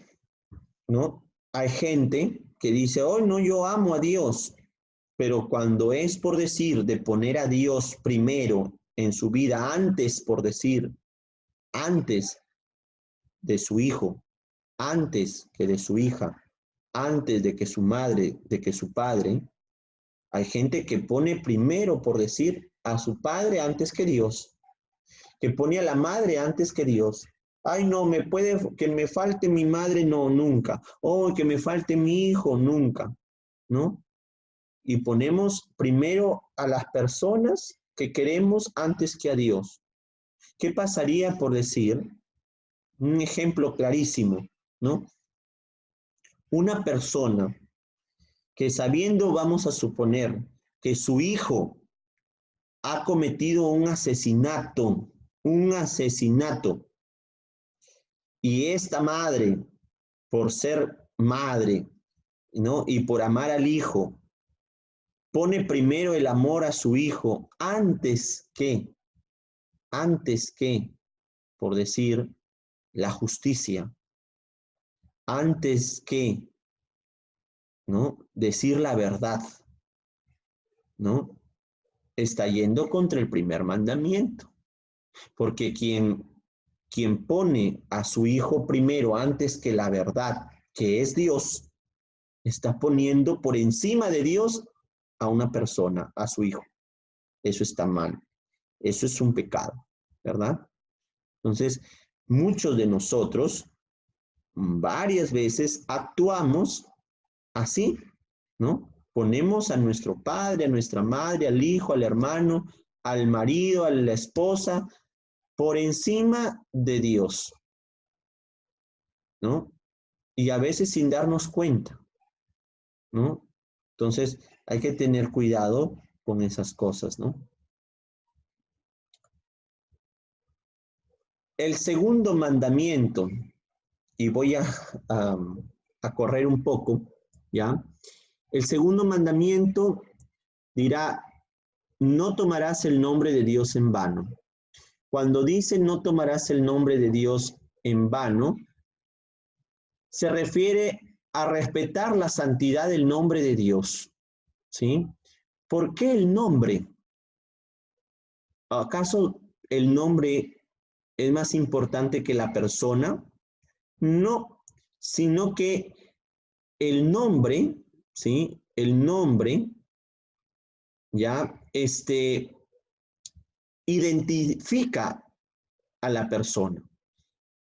¿no? Hay gente que dice, oh, no, yo amo a Dios, pero cuando es por decir de poner a Dios primero en su vida, antes, por decir, antes de su hijo, antes que de su hija, antes de que su madre, de que su padre, hay gente que pone primero, por decir, a su padre antes que Dios, que pone a la madre antes que Dios. Ay, no, me puede, que me falte mi madre, no, nunca. Oh, que me falte mi hijo, nunca, ¿no? Y ponemos primero a las personas que queremos antes que a Dios. ¿Qué pasaría por decir? Un ejemplo clarísimo, ¿no? Una persona que sabiendo, vamos a suponer, que su hijo ha cometido un asesinato, y esta madre, por ser madre, ¿no? Y por amar al hijo, pone primero el amor a su hijo antes que, por decir, la justicia, antes que, ¿no?, decir la verdad, ¿no?, está yendo contra el primer mandamiento. Porque quien pone a su hijo primero antes que la verdad, que es Dios, está poniendo por encima de Dios a una persona, a su hijo. Eso está mal. Eso es un pecado, ¿verdad? Entonces, muchos de nosotros varias veces actuamos así, ¿no? Ponemos a nuestro padre, a nuestra madre, al hijo, al hermano, al marido, a la esposa, por encima de Dios, ¿no? Y a veces sin darnos cuenta, ¿no? Entonces, hay que tener cuidado con esas cosas, ¿no? El segundo mandamiento, y voy a, a correr un poco, ¿ya? El segundo mandamiento dirá, no tomarás el nombre de Dios en vano. Cuando dice no tomarás el nombre de Dios en vano, se refiere a respetar la santidad del nombre de Dios, ¿sí? ¿Por qué el nombre? ¿Acaso el nombre es más importante que la persona? No, sino que el nombre, ¿sí? El nombre, ya, identifica a la persona.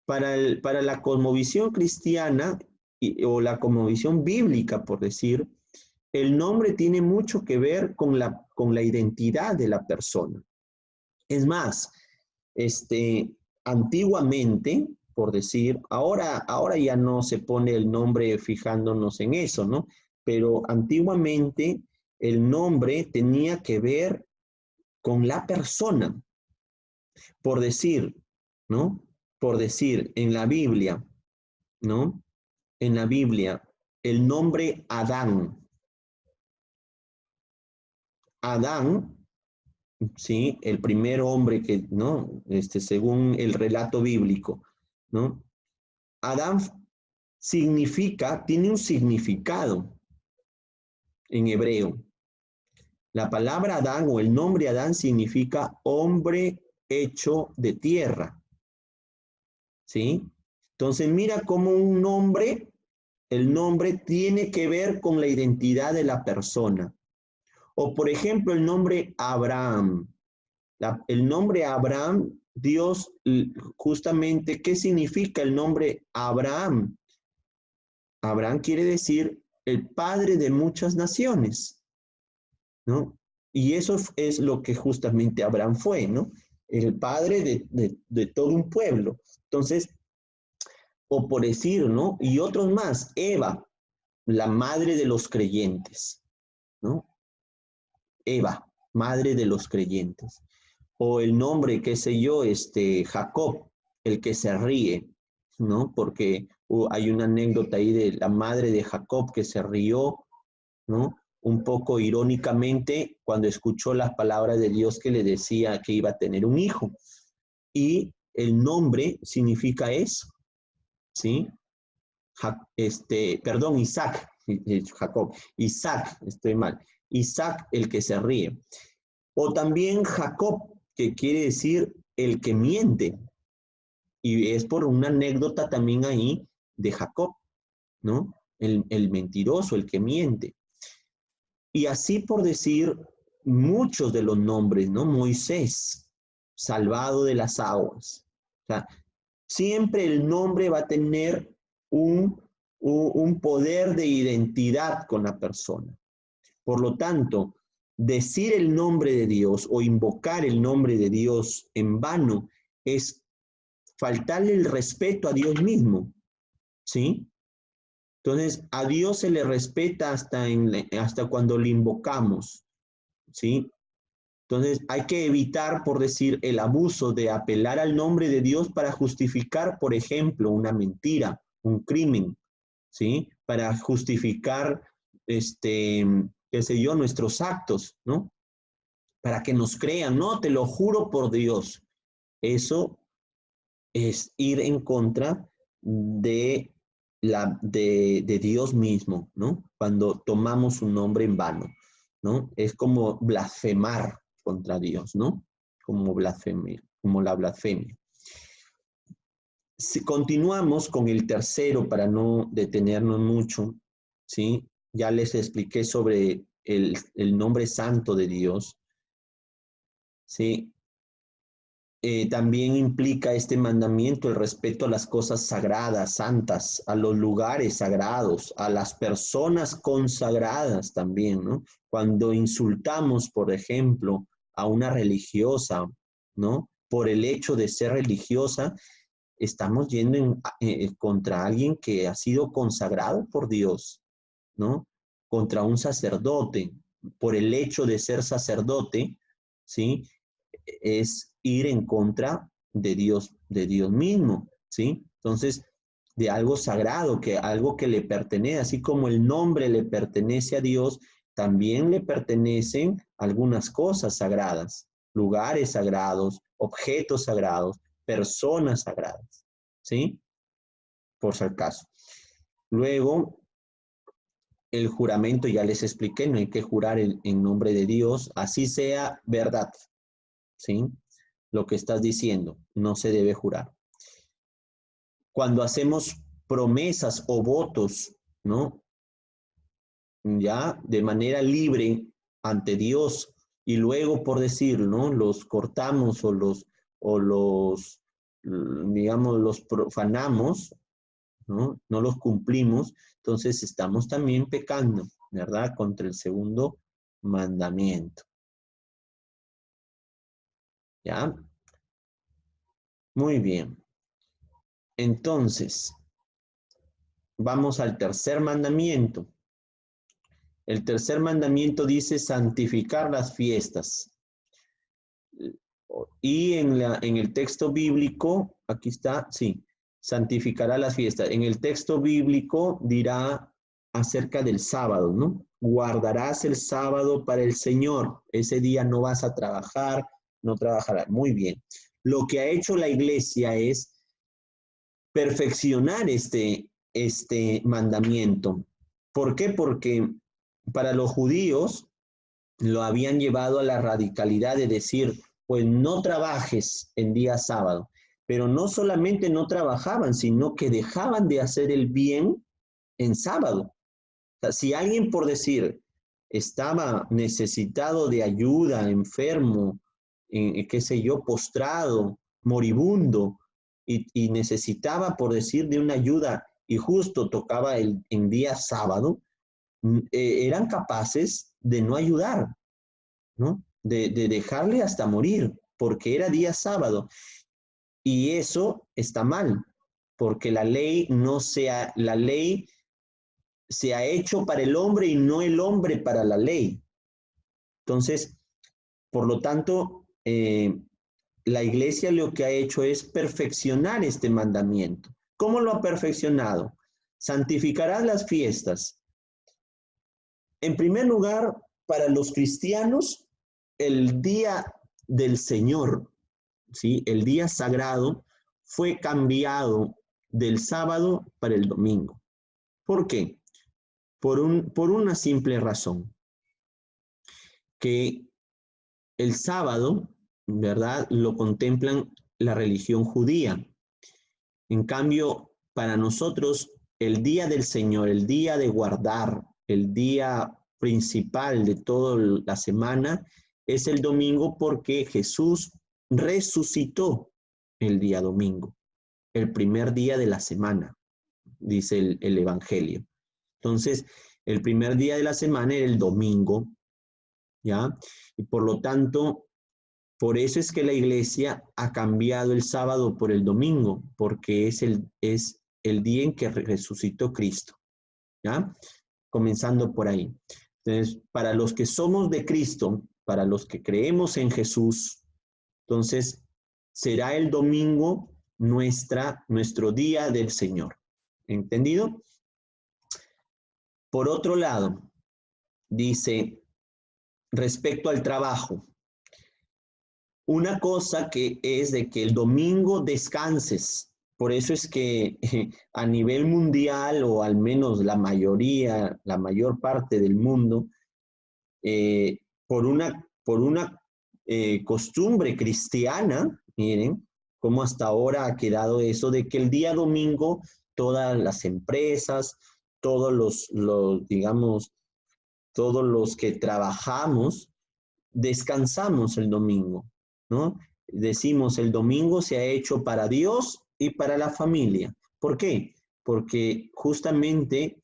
Para la cosmovisión cristiana o la cosmovisión bíblica, por decir, el nombre tiene mucho que ver con la identidad de la persona. Es más, antiguamente, por decir, ahora ya no se pone el nombre fijándonos en eso, ¿no? Pero antiguamente el nombre tenía que ver con la persona, por decir, ¿no? Por decir, en la Biblia, ¿no? En la Biblia, el nombre Adán. Adán, ¿sí? El primer hombre que, ¿no? Según el relato bíblico, ¿no? Adán significa, tiene un significado en hebreo. La palabra Adán o el nombre Adán significa hombre hecho de tierra, ¿sí? Entonces mira cómo un nombre, el nombre tiene que ver con la identidad de la persona. O por ejemplo el nombre Abraham. El nombre Abraham, Dios justamente, ¿qué significa el nombre Abraham? Abraham quiere decir el padre de muchas naciones, ¿no? Y eso es lo que justamente Abraham fue, ¿no? El padre de todo un pueblo. Entonces, o por decir, ¿no? Y otros más, Eva, la madre de los creyentes, ¿no? Eva, madre de los creyentes. O el nombre, qué sé yo, Jacob, el que se ríe, ¿no? Porque hay una anécdota ahí de la madre de Jacob que se rió, ¿no? Un poco irónicamente cuando escuchó las palabras de Dios que le decía que iba a tener un hijo. Y el nombre significa eso, ¿sí? Perdón, Isaac, Jacob, Isaac, estoy mal, Isaac el que se ríe. O también Jacob, que quiere decir el que miente. Y es por una anécdota también ahí de Jacob, ¿no? El mentiroso, el que miente. Y así por decir muchos de los nombres, ¿no? Moisés, salvado de las aguas. O sea, siempre el nombre va a tener un poder de identidad con la persona. Por lo tanto, decir el nombre de Dios o invocar el nombre de Dios en vano es faltarle el respeto a Dios mismo, ¿sí? Entonces, a Dios se le respeta hasta cuando le invocamos, ¿sí? Entonces, hay que evitar, por decir, el abuso de apelar al nombre de Dios para justificar, por ejemplo, una mentira, un crimen, ¿sí? Para justificar, qué sé yo, nuestros actos, ¿no? Para que nos crean, no, te lo juro por Dios. Eso es ir en contra de, de Dios mismo, ¿no? Cuando tomamos su nombre en vano, ¿no? Es como blasfemar contra Dios, ¿no? Como blasfemia, como la blasfemia. Si continuamos con el tercero para no detenernos mucho, ¿sí? Ya les expliqué sobre el nombre santo de Dios, ¿sí? También implica este mandamiento el respeto a las cosas sagradas, santas, a los lugares sagrados, a las personas consagradas también, ¿no? Cuando insultamos, por ejemplo, a una religiosa, ¿no? Por el hecho de ser religiosa, estamos yendo contra alguien que ha sido consagrado por Dios, ¿no? Contra un sacerdote, por el hecho de ser sacerdote, ¿sí? Es ir en contra de Dios mismo, ¿sí? Entonces, de algo sagrado, que algo que le pertenece, así como el nombre le pertenece a Dios, también le pertenecen algunas cosas sagradas, lugares sagrados, objetos sagrados, personas sagradas, ¿sí? Por si acaso. Luego, el juramento, ya les expliqué, no hay que jurar en nombre de Dios, así sea verdad, ¿sí? Lo que estás diciendo, no se debe jurar. Cuando hacemos promesas o votos, ¿no? Ya de manera libre ante Dios y luego por decir, ¿no? Los cortamos o los, digamos, los profanamos, ¿no? No los cumplimos, entonces estamos también pecando, ¿verdad? Contra el segundo mandamiento. ¿Ya? Muy bien. Entonces, vamos al tercer mandamiento. El tercer mandamiento dice santificar las fiestas. Y en el texto bíblico, aquí está, sí, santificará las fiestas. En el texto bíblico dirá acerca del sábado, ¿no? Guardarás el sábado para el Señor. Ese día no vas a trabajar, no trabajarás. Muy bien. Lo que ha hecho la iglesia es perfeccionar este mandamiento. ¿Por qué? Porque para los judíos lo habían llevado a la radicalidad de decir, pues no trabajes en día sábado. Pero no solamente no trabajaban, sino que dejaban de hacer el bien en sábado. O sea, si alguien, por decir, estaba necesitado de ayuda, enfermo, qué sé yo, postrado, moribundo, y necesitaba, por decir, de una ayuda, y justo tocaba en día sábado, eran capaces de no ayudar, ¿no? De dejarle hasta morir, porque era día sábado. Y eso está mal, porque la ley se ha hecho para el hombre y no el hombre para la ley. Entonces, por lo tanto, la iglesia lo que ha hecho es perfeccionar este mandamiento. ¿Cómo lo ha perfeccionado? Santificarás las fiestas. En primer lugar, para los cristianos, el día del Señor, ¿sí? El día sagrado fue cambiado del sábado para el domingo. ¿Por qué? Por una simple razón, que el sábado, ¿verdad? Lo contemplan la religión judía. En cambio, para nosotros, el día del Señor, el día de guardar, el día principal de toda la semana, es el domingo porque Jesús resucitó el día domingo, el primer día de la semana, dice el Evangelio. Entonces, el primer día de la semana era el domingo, ¿ya? Y por lo tanto, por eso es que la iglesia ha cambiado el sábado por el domingo, porque es el día en que resucitó Cristo, ¿ya? Comenzando por ahí. Entonces, para los que somos de Cristo, para los que creemos en Jesús, entonces será el domingo nuestro día del Señor. ¿Entendido? Por otro lado, dice, respecto al trabajo, una cosa que es de que el domingo descanses. Por eso es que a nivel mundial, o al menos la mayoría, la mayor parte del mundo, por una costumbre cristiana, miren, cómo hasta ahora ha quedado eso de que el día domingo todas las empresas, todos digamos, todos los que trabajamos, descansamos el domingo, ¿no? Decimos, el domingo se ha hecho para Dios y para la familia. ¿Por qué? Porque justamente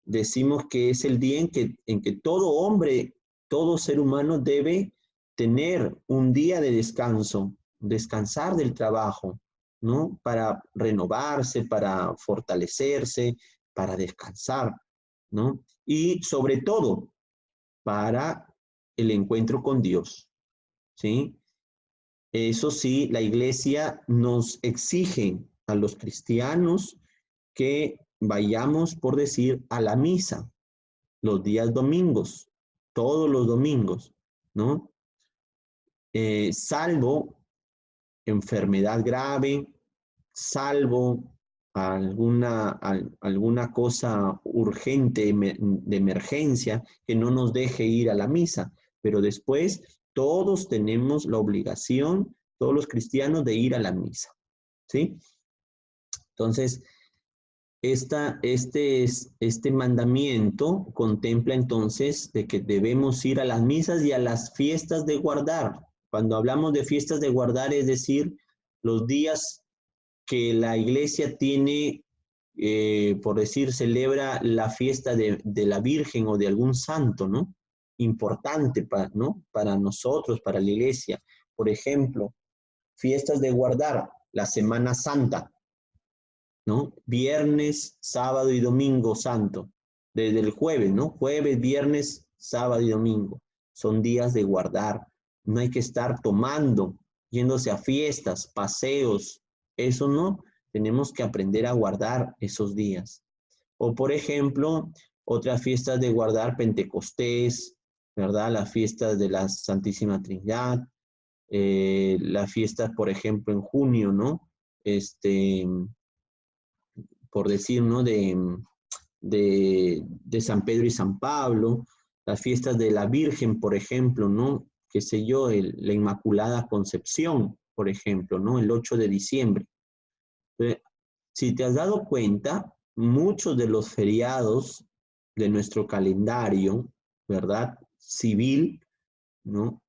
decimos que es el día en que todo hombre, todo ser humano debe tener un día de descanso, descansar del trabajo, ¿no? Para renovarse, para fortalecerse, para descansar, ¿no? Y sobre todo, para el encuentro con Dios, ¿sí? Eso sí, la iglesia nos exige a los cristianos que vayamos, por decir, a la misa los días domingos, todos los domingos, ¿no? Salvo enfermedad grave, salvo alguna cosa urgente de emergencia que no nos deje ir a la misa, pero después todos tenemos la obligación, todos los cristianos, de ir a la misa, ¿sí? Entonces, este mandamiento contempla entonces de que debemos ir a las misas y a las fiestas de guardar. Cuando hablamos de fiestas de guardar, es decir, los días que la iglesia tiene, por decir, celebra la fiesta de la Virgen o de algún santo, ¿no? Importante ¿no? Para nosotros, para la iglesia. Por ejemplo, fiestas de guardar, la Semana Santa, ¿no? Viernes, sábado y domingo santo, desde el jueves, ¿no? Jueves, viernes, sábado y domingo. Son días de guardar. No hay que estar tomando, yéndose a fiestas, paseos. Eso no. Tenemos que aprender a guardar esos días. O, por ejemplo, otras fiestas de guardar, Pentecostés, ¿verdad? Las fiestas de la Santísima Trinidad, las fiestas, por ejemplo, en junio, ¿no? Por decir, ¿no? De San Pedro y San Pablo, las fiestas de la Virgen, por ejemplo, ¿no? Qué sé yo, la Inmaculada Concepción, por ejemplo, ¿no? El 8 de diciembre. Entonces, si te has dado cuenta, muchos de los feriados de nuestro calendario, ¿verdad? Civil, ¿no?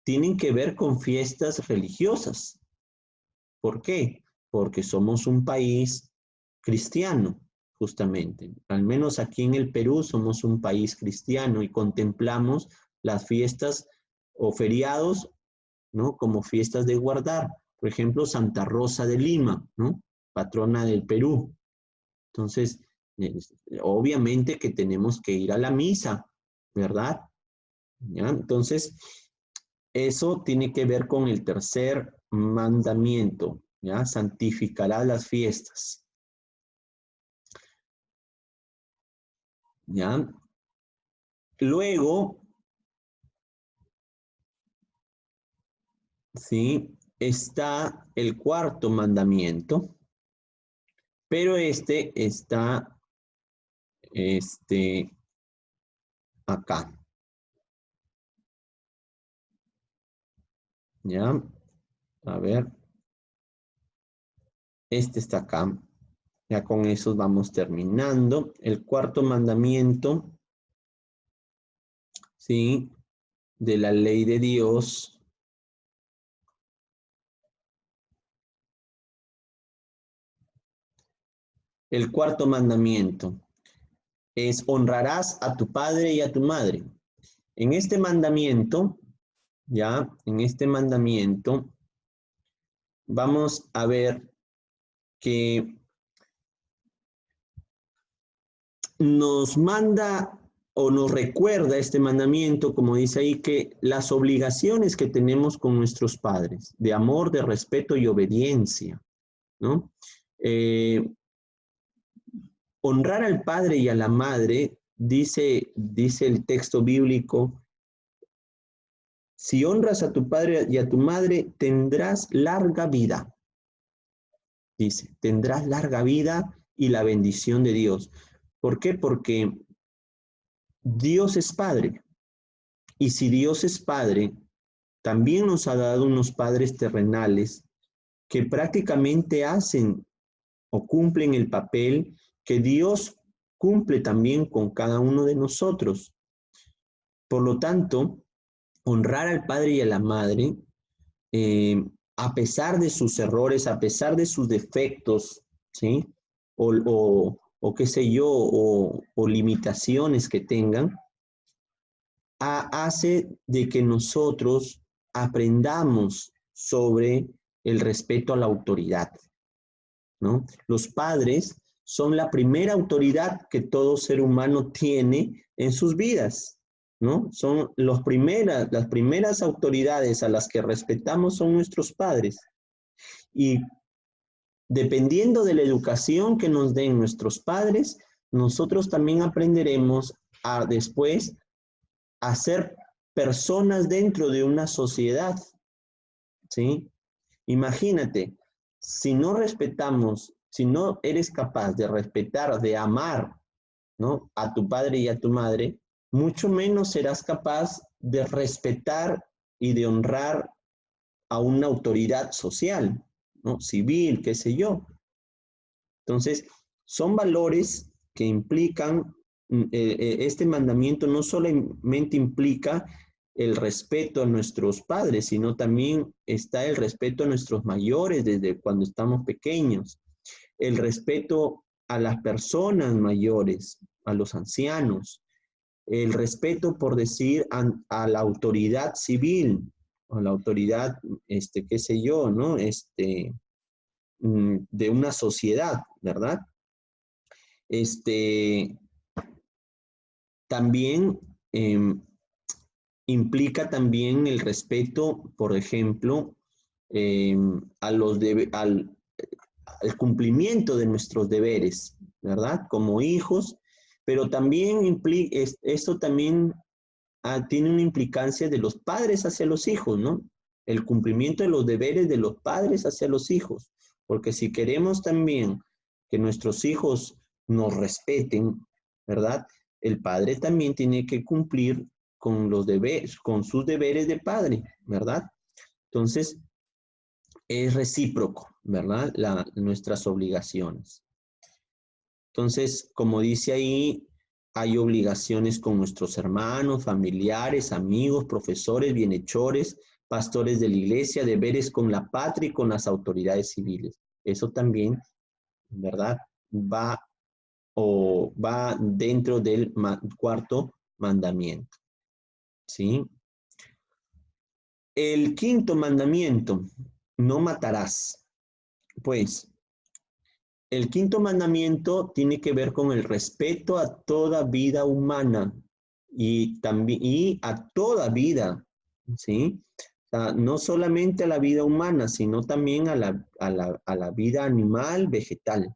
Tienen que ver con fiestas religiosas. ¿Por qué? Porque somos un país cristiano, justamente. Al menos aquí en el Perú somos un país cristiano y contemplamos las fiestas o feriados, ¿no? Como fiestas de guardar. Por ejemplo, Santa Rosa de Lima, ¿no? Patrona del Perú. Entonces, obviamente que tenemos que ir a la misa, ¿verdad? ¿Ya? Entonces, eso tiene que ver con el tercer mandamiento, ¿ya? Santificará las fiestas, ¿ya? Luego, ¿sí? Está el cuarto mandamiento, pero este está, acá, ¿ya? A ver, este está acá. Ya con eso vamos terminando. El cuarto mandamiento, ¿sí? De la ley de Dios. El cuarto mandamiento es: honrarás a tu padre y a tu madre. En este mandamiento, ya, en este mandamiento, vamos a ver que nos manda o nos recuerda este mandamiento, como dice ahí, que las obligaciones que tenemos con nuestros padres, de amor, de respeto y obediencia, ¿no? Honrar al padre y a la madre, dice el texto bíblico, Si honras a tu padre y a tu madre, tendrás larga vida. Dice, tendrás larga vida y la bendición de Dios. ¿Por qué? Porque Dios es Padre. Y si Dios es Padre, también nos ha dado unos padres terrenales que prácticamente hacen o cumplen el papel que Dios cumple también con cada uno de nosotros. Por lo tanto, honrar al padre y a la madre, a pesar de sus errores, a pesar de sus defectos, ¿sí? O qué sé yo, o limitaciones que tengan, hace de que nosotros aprendamos sobre el respeto a la autoridad, ¿no? Los padres son la primera autoridad que todo ser humano tiene en sus vidas, ¿no? Son las primeras autoridades a las que respetamos son nuestros padres. Y dependiendo de la educación que nos den nuestros padres, nosotros también aprenderemos a después a ser personas dentro de una sociedad, ¿sí? Imagínate, si no respetamos, si no eres capaz de respetar, de amar, ¿no? A tu padre y a tu madre, mucho menos serás capaz de respetar y de honrar a una autoridad social, ¿no? Civil, qué sé yo. Entonces, son valores que implican, este mandamiento no solamente implica el respeto a nuestros padres, sino también está el respeto a nuestros mayores desde cuando estamos pequeños, el respeto a las personas mayores, a los ancianos, el respeto, por decir, a la autoridad civil, a la autoridad, qué sé yo, ¿no? De una sociedad, ¿verdad? También implica también el respeto, por ejemplo, al cumplimiento de nuestros deberes, ¿verdad? Como hijos, pero también esto también tiene una implicancia de los padres hacia los hijos, ¿no? El cumplimiento de los deberes de los padres hacia los hijos, porque si queremos también que nuestros hijos nos respeten, ¿verdad? El padre también tiene que cumplir con los deberes, con sus deberes de padre, ¿verdad? Entonces, es recíproco, ¿verdad? Nuestras obligaciones. Entonces, como dice ahí, hay obligaciones con nuestros hermanos, familiares, amigos, profesores, bienhechores, pastores de la iglesia, deberes con la patria y con las autoridades civiles. Eso también, ¿verdad? Va dentro del cuarto mandamiento, ¿sí? El quinto mandamiento, no matarás. Pues, el quinto mandamiento tiene que ver con el respeto a toda vida humana y también a toda vida, ¿sí? O sea, no solamente a la vida humana, sino también a la vida animal, vegetal,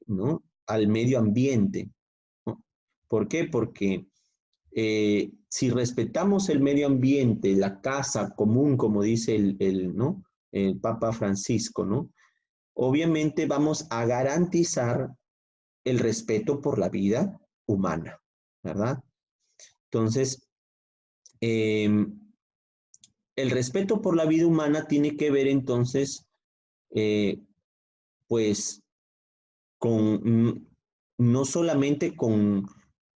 ¿no? Al medio ambiente, ¿no? ¿Por qué? Porque si respetamos el medio ambiente, la casa común, como dice ¿no? El Papa Francisco, ¿no? Obviamente vamos a garantizar el respeto por la vida humana, ¿verdad? Entonces, el respeto por la vida humana tiene que ver entonces, pues, no solamente con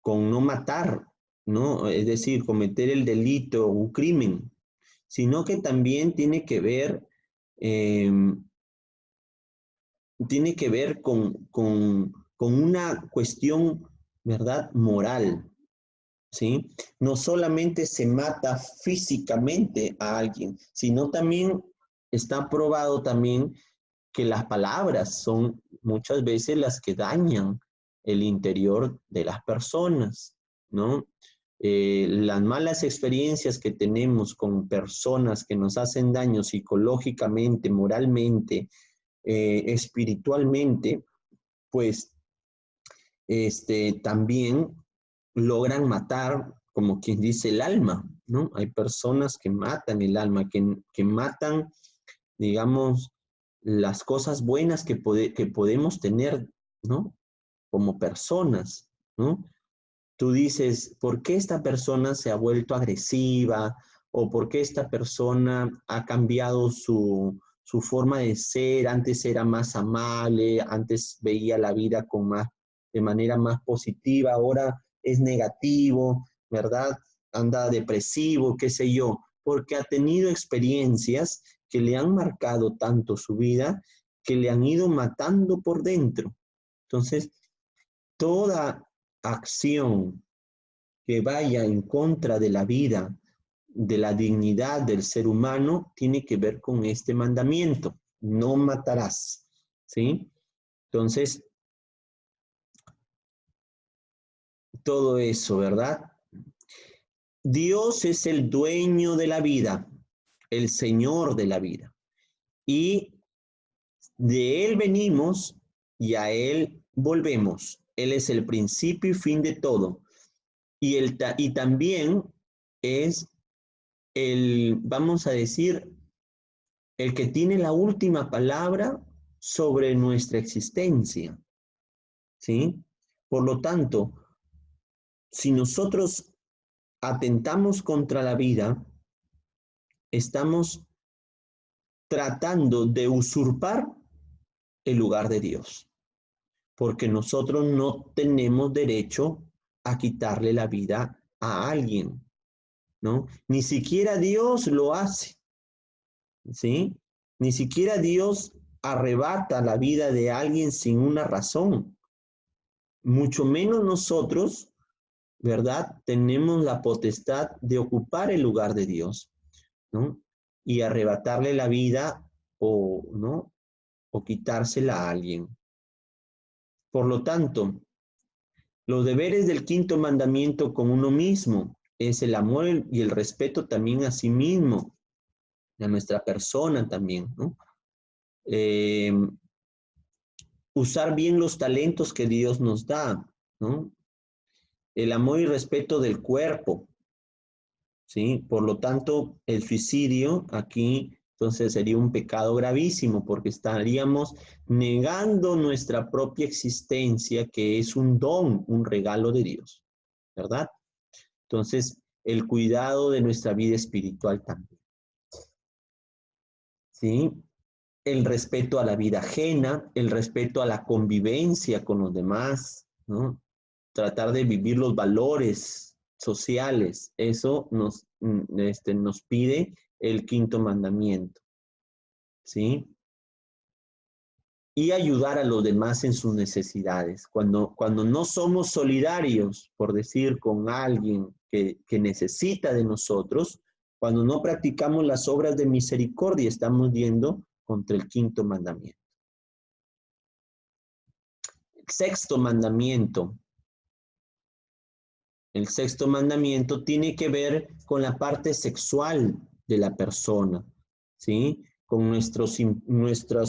no matar, ¿no? Es decir, cometer el delito o un crimen, sino que también tiene que ver con una cuestión, ¿verdad? Moral, ¿sí? No solamente se mata físicamente a alguien, sino también está probado también que las palabras son muchas veces las que dañan el interior de las personas, ¿no? Las malas experiencias que tenemos con personas que nos hacen daño psicológicamente, moralmente, espiritualmente, pues también logran matar, como quien dice, el alma, ¿no? Hay personas que matan el alma, que matan, digamos, las cosas buenas que podemos tener, ¿no? Como personas, ¿no? Tú dices, ¿por qué esta persona se ha vuelto agresiva? ¿O por qué esta persona ha cambiado su forma de ser? Antes era más amable, antes veía la vida de manera más positiva, ahora es negativo, ¿verdad? Anda depresivo, qué sé yo, porque ha tenido experiencias que le han marcado tanto su vida que le han ido matando por dentro. Entonces, toda acción que vaya en contra de la vida, de la dignidad del ser humano, tiene que ver con este mandamiento: no matarás, ¿sí? Entonces, todo eso, ¿verdad? Dios es el dueño de la vida, el Señor de la vida, y de Él venimos y a Él volvemos. Él es el principio y fin de todo. Y también es vamos a decir, el que tiene la última palabra sobre nuestra existencia, ¿sí? Por lo tanto, si nosotros atentamos contra la vida, estamos tratando de usurpar el lugar de Dios, porque nosotros no tenemos derecho a quitarle la vida a alguien, ¿no? Ni siquiera Dios lo hace, ¿sí? Ni siquiera Dios arrebata la vida de alguien sin una razón. Mucho menos nosotros, ¿verdad? Tenemos la potestad de ocupar el lugar de Dios, ¿no? Y arrebatarle la vida o, ¿no? O quitársela a alguien. Por lo tanto, los deberes del quinto mandamiento con uno mismo es el amor y el respeto también a sí mismo, a nuestra persona también, ¿no? Usar bien los talentos que Dios nos da, ¿no? El amor y respeto del cuerpo, ¿sí? Por lo tanto, el suicidio aquí entonces sería un pecado gravísimo porque estaríamos negando nuestra propia existencia, que es un don, un regalo de Dios, ¿verdad? Entonces, el cuidado de nuestra vida espiritual también, ¿sí? El respeto a la vida ajena, el respeto a la convivencia con los demás, ¿no? Tratar de vivir los valores sociales, eso nos pide el quinto mandamiento, ¿sí? Y ayudar a los demás en sus necesidades. Cuando no somos solidarios, por decir, con alguien que necesita de nosotros, cuando no practicamos las obras de misericordia, estamos yendo contra el quinto mandamiento. Sexto mandamiento. El sexto mandamiento tiene que ver con la parte sexual de la persona, ¿sí? Con nuestros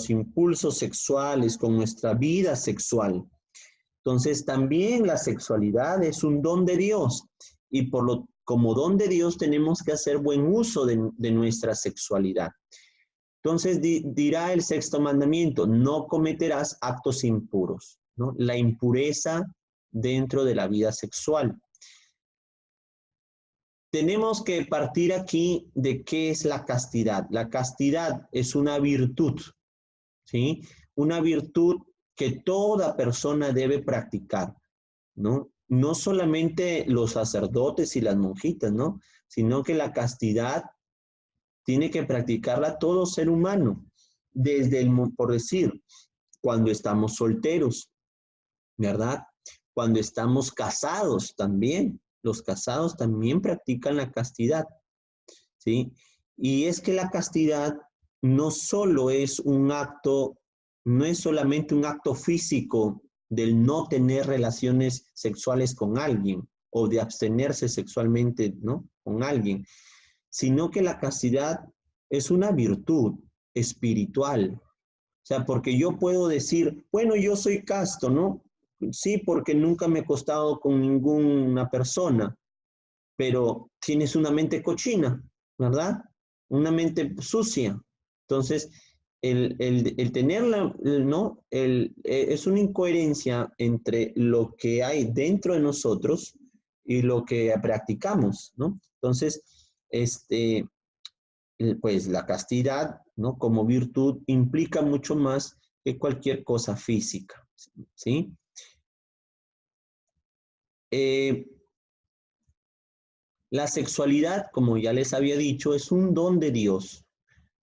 impulsos sexuales, con nuestra vida sexual. Entonces, también la sexualidad es un don de Dios y como don de Dios tenemos que hacer buen uso de nuestra sexualidad. Entonces, dirá el sexto mandamiento: no cometerás actos impuros, ¿no? La impureza dentro de la vida sexual. Tenemos que partir aquí de qué es la castidad. La castidad es una virtud, ¿sí? Una virtud que toda persona debe practicar, ¿no? No solamente los sacerdotes y las monjitas, ¿no? Sino que la castidad tiene que practicarla todo ser humano, por decir, cuando estamos solteros, ¿verdad? Cuando estamos casados también. Los casados también practican la castidad, ¿sí? Y es que la castidad no solo es un acto, no es solamente un acto físico del no tener relaciones sexuales con alguien o de abstenerse sexualmente, ¿no? Con alguien, sino que la castidad es una virtud espiritual. O sea, porque yo puedo decir, bueno, yo soy casto, ¿no? Sí, porque nunca me he acostado con ninguna persona, pero tienes una mente cochina, ¿verdad? Una mente sucia. Entonces, el tenerla, ¿no? Es una incoherencia entre lo que hay dentro de nosotros y lo que practicamos, ¿no? Entonces, pues la castidad, ¿no? Como virtud implica mucho más que cualquier cosa física, ¿sí? La sexualidad, como ya les había dicho, es un don de Dios,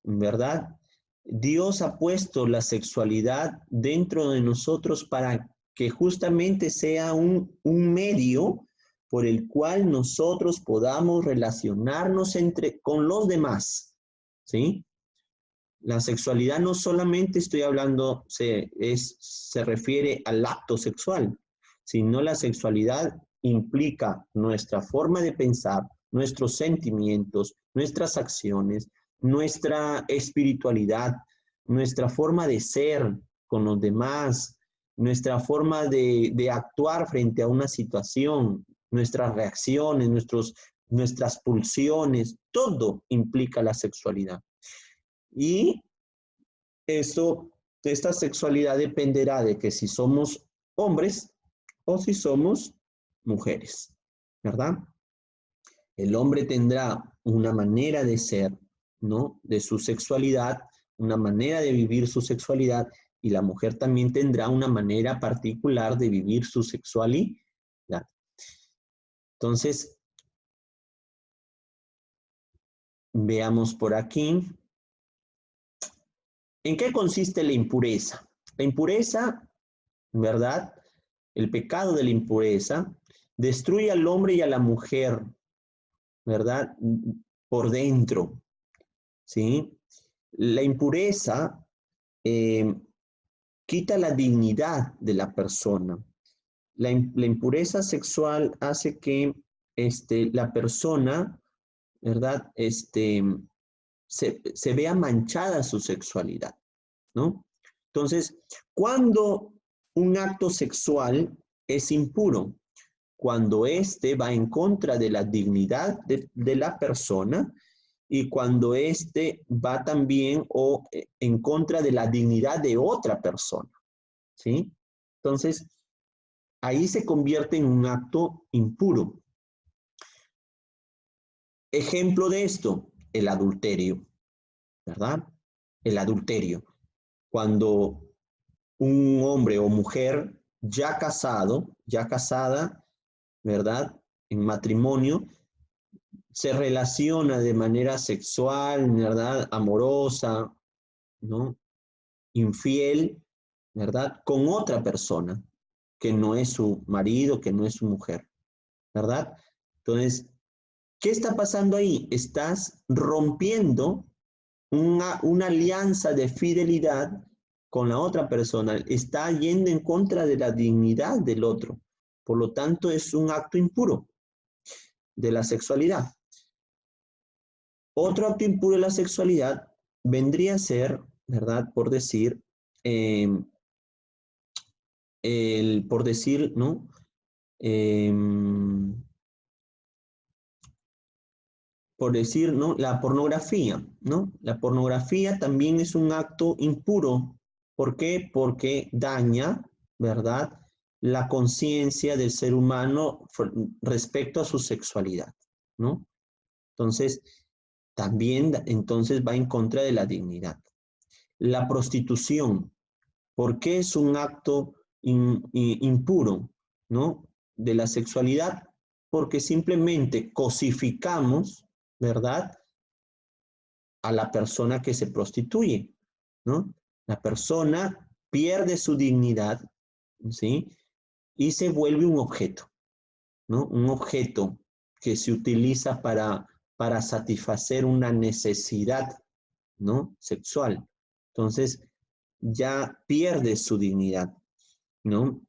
¿verdad? Dios ha puesto la sexualidad dentro de nosotros para que justamente sea un medio por el cual nosotros podamos relacionarnos con los demás, ¿sí? La sexualidad no solamente estoy hablando, se refiere al acto sexual, sino la sexualidad implica nuestra forma de pensar, nuestros sentimientos, nuestras acciones, nuestra espiritualidad, nuestra forma de ser con los demás, nuestra forma de actuar frente a una situación, nuestras reacciones, nuestras pulsiones, todo implica la sexualidad. Y eso, esta sexualidad dependerá de que si somos hombres o si somos mujeres, ¿verdad? El hombre tendrá una manera de ser, ¿no? De su sexualidad, una manera de vivir su sexualidad, y la mujer también tendrá una manera particular de vivir su sexualidad. Entonces, veamos por aquí. ¿En qué consiste la impureza? La impureza, ¿verdad? El pecado de la impureza destruye al hombre y a la mujer, ¿verdad? Por dentro, ¿sí? La impureza quita la dignidad de la persona. La impureza sexual hace que la persona, ¿verdad? Se vea manchada su sexualidad, ¿no? Entonces, cuando un acto sexual es impuro, cuando éste va en contra de la dignidad de la persona y cuando éste va también en contra de la dignidad de otra persona, ¿sí? Entonces, ahí se convierte en un acto impuro. Ejemplo de esto, el adulterio, ¿verdad? El adulterio. Cuando un hombre o mujer ya casado, ya casada, ¿verdad? En matrimonio, se relaciona de manera sexual, ¿verdad? Amorosa, ¿no? Infiel, ¿verdad? Con otra persona que no es su marido, que no es su mujer, ¿verdad? Entonces, ¿qué está pasando ahí? Estás rompiendo una alianza de fidelidad con la otra persona. Está yendo en contra de la dignidad del otro. Por lo tanto, es un acto impuro de la sexualidad. Otro acto impuro de la sexualidad vendría a ser, ¿verdad? Por decir, ¿no? Eh, por decir, ¿no? La pornografía, ¿no? La pornografía también es un acto impuro. ¿Por qué? Porque daña, ¿verdad? La conciencia del ser humano respecto a su sexualidad, ¿no? Entonces, también entonces va en contra de la dignidad. La prostitución, ¿por qué es un acto impuro, ¿no? De la sexualidad? Porque simplemente cosificamos, ¿verdad? A la persona que se prostituye, ¿no? La persona pierde su dignidad, ¿sí? Y se vuelve un objeto, ¿no? Un objeto que se utiliza para satisfacer una necesidad, ¿no? Sexual. Entonces, ya pierde su dignidad, ¿no?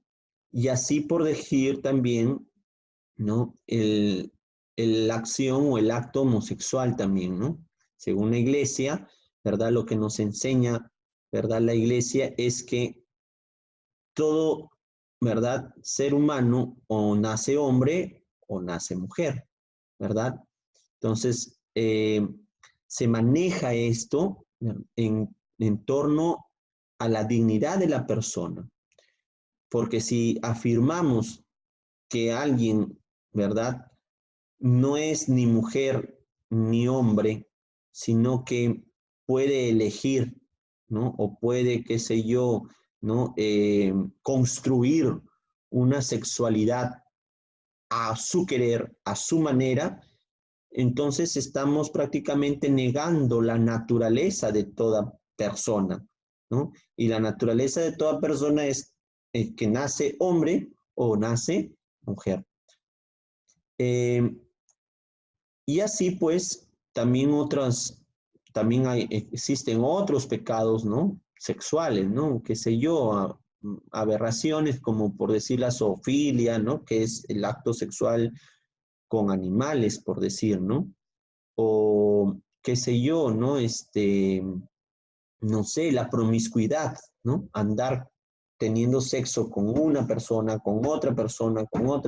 Y así por decir también, ¿no? La acción o el acto homosexual también, ¿no? Según la iglesia, ¿verdad? Lo que nos enseña, ¿verdad? La iglesia es que todo, ¿verdad? Ser humano o nace hombre o nace mujer, ¿verdad? Entonces, se maneja esto en torno a la dignidad de la persona, porque si afirmamos que alguien, ¿verdad?, no es ni mujer ni hombre, sino que puede elegir, ¿no? O puede, qué sé yo, ¿no? Construir una sexualidad a su querer, a su manera, entonces estamos prácticamente negando la naturaleza de toda persona, ¿no? Y la naturaleza de toda persona es que nace hombre o nace mujer. Y así pues, también existen otros pecados, ¿no? Sexuales, ¿no? Qué sé yo, aberraciones como por decir la zoofilia, ¿no? Que es el acto sexual con animales, por decir, ¿no? O qué sé yo, ¿no? No sé, la promiscuidad, ¿no? Andar teniendo sexo con una persona, con otra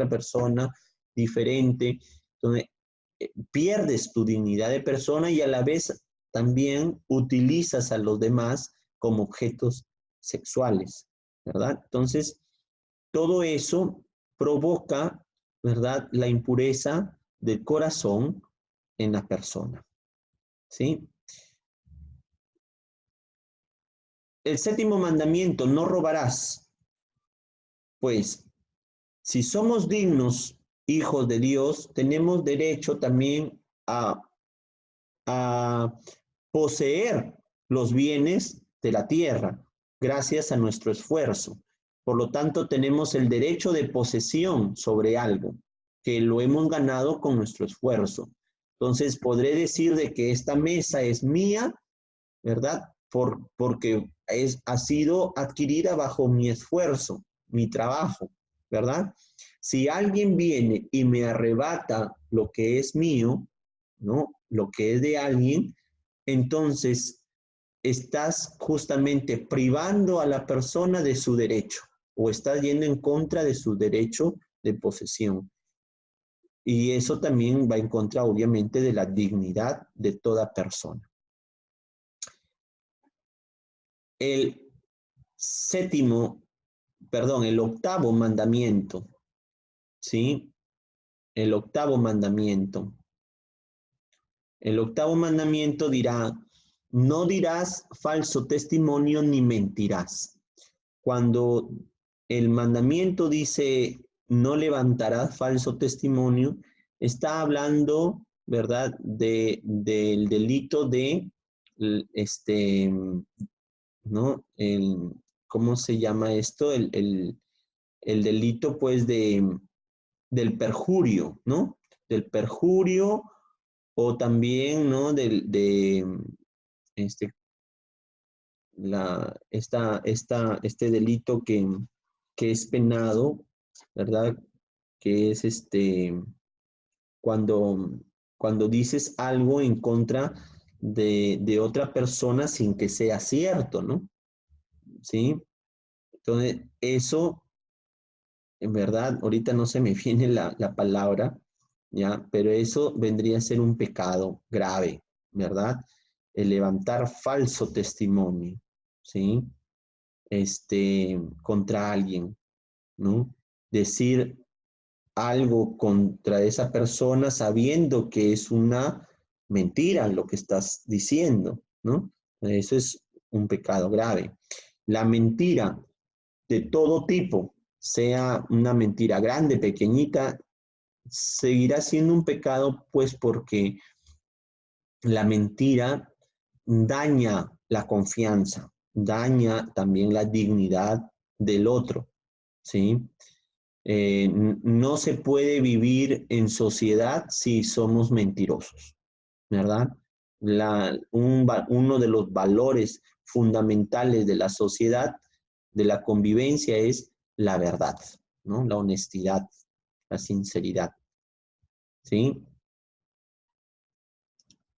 persona diferente, donde pierdes tu dignidad de persona y a la vez también utilizas a los demás como objetos sexuales, ¿verdad? Entonces, todo eso provoca, ¿verdad?, la impureza del corazón en la persona, ¿sí? El séptimo mandamiento, no robarás. Pues, si somos dignos hijos de Dios, tenemos derecho también a poseer los bienes de la tierra, gracias a nuestro esfuerzo. Por lo tanto, tenemos el derecho de posesión sobre algo que lo hemos ganado con nuestro esfuerzo. Entonces, podré decir de que esta mesa es mía, ¿verdad? Porque ha sido adquirida bajo mi esfuerzo, mi trabajo, ¿verdad? Si alguien viene y me arrebata lo que es mío, ¿no? Lo que es de alguien, entonces estás justamente privando a la persona de su derecho o estás yendo en contra de su derecho de posesión. Y eso también va en contra, obviamente, de la dignidad de toda persona. El el octavo mandamiento, ¿sí? El octavo mandamiento. El octavo mandamiento dirá, no dirás falso testimonio ni mentirás. Cuando el mandamiento dice, no levantarás falso testimonio, está hablando, ¿verdad?, del delito de, ¿no? ¿Cómo se llama esto? El delito, pues, del perjurio, ¿no? Del perjurio o también, ¿no? Este, este delito que es penado, ¿verdad? Que es cuando, cuando dices algo en contra de otra persona sin que sea cierto, ¿no? ¿Sí? Entonces, eso, en verdad, ahorita no se me viene la palabra, ¿ya? Pero eso vendría a ser un pecado grave, ¿verdad? El levantar falso testimonio, ¿sí? Contra alguien, ¿no? Decir algo contra esa persona sabiendo que es una mentira lo que estás diciendo, ¿no? Eso es un pecado grave. La mentira de todo tipo, sea una mentira grande, pequeñita, seguirá siendo un pecado, pues porque la mentira daña la confianza, daña también la dignidad del otro, ¿sí? No se puede vivir en sociedad si somos mentirosos, ¿verdad? Uno de los valores fundamentales de la sociedad, de la convivencia, es la verdad, ¿no? La honestidad, la sinceridad, ¿sí?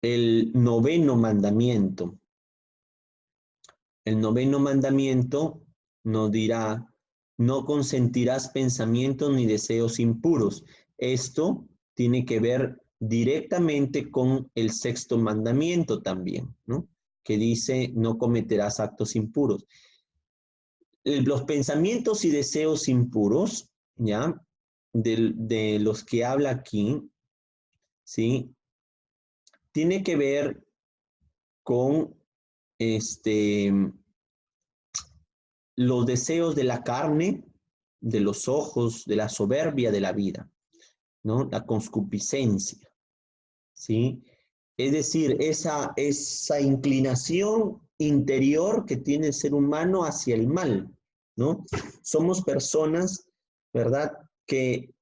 El noveno mandamiento. El noveno mandamiento nos dirá, no consentirás pensamientos ni deseos impuros. Esto tiene que ver directamente con el sexto mandamiento también, ¿no? Que dice, no cometerás actos impuros. Los pensamientos y deseos impuros, ¿ya? De los que habla aquí, ¿sí? Tiene que ver con los deseos de la carne, de los ojos, de la soberbia de la vida, ¿no? La concupiscencia, ¿sí? Es decir, esa inclinación interior que tiene el ser humano hacia el mal, ¿no? Somos personas, ¿verdad? Que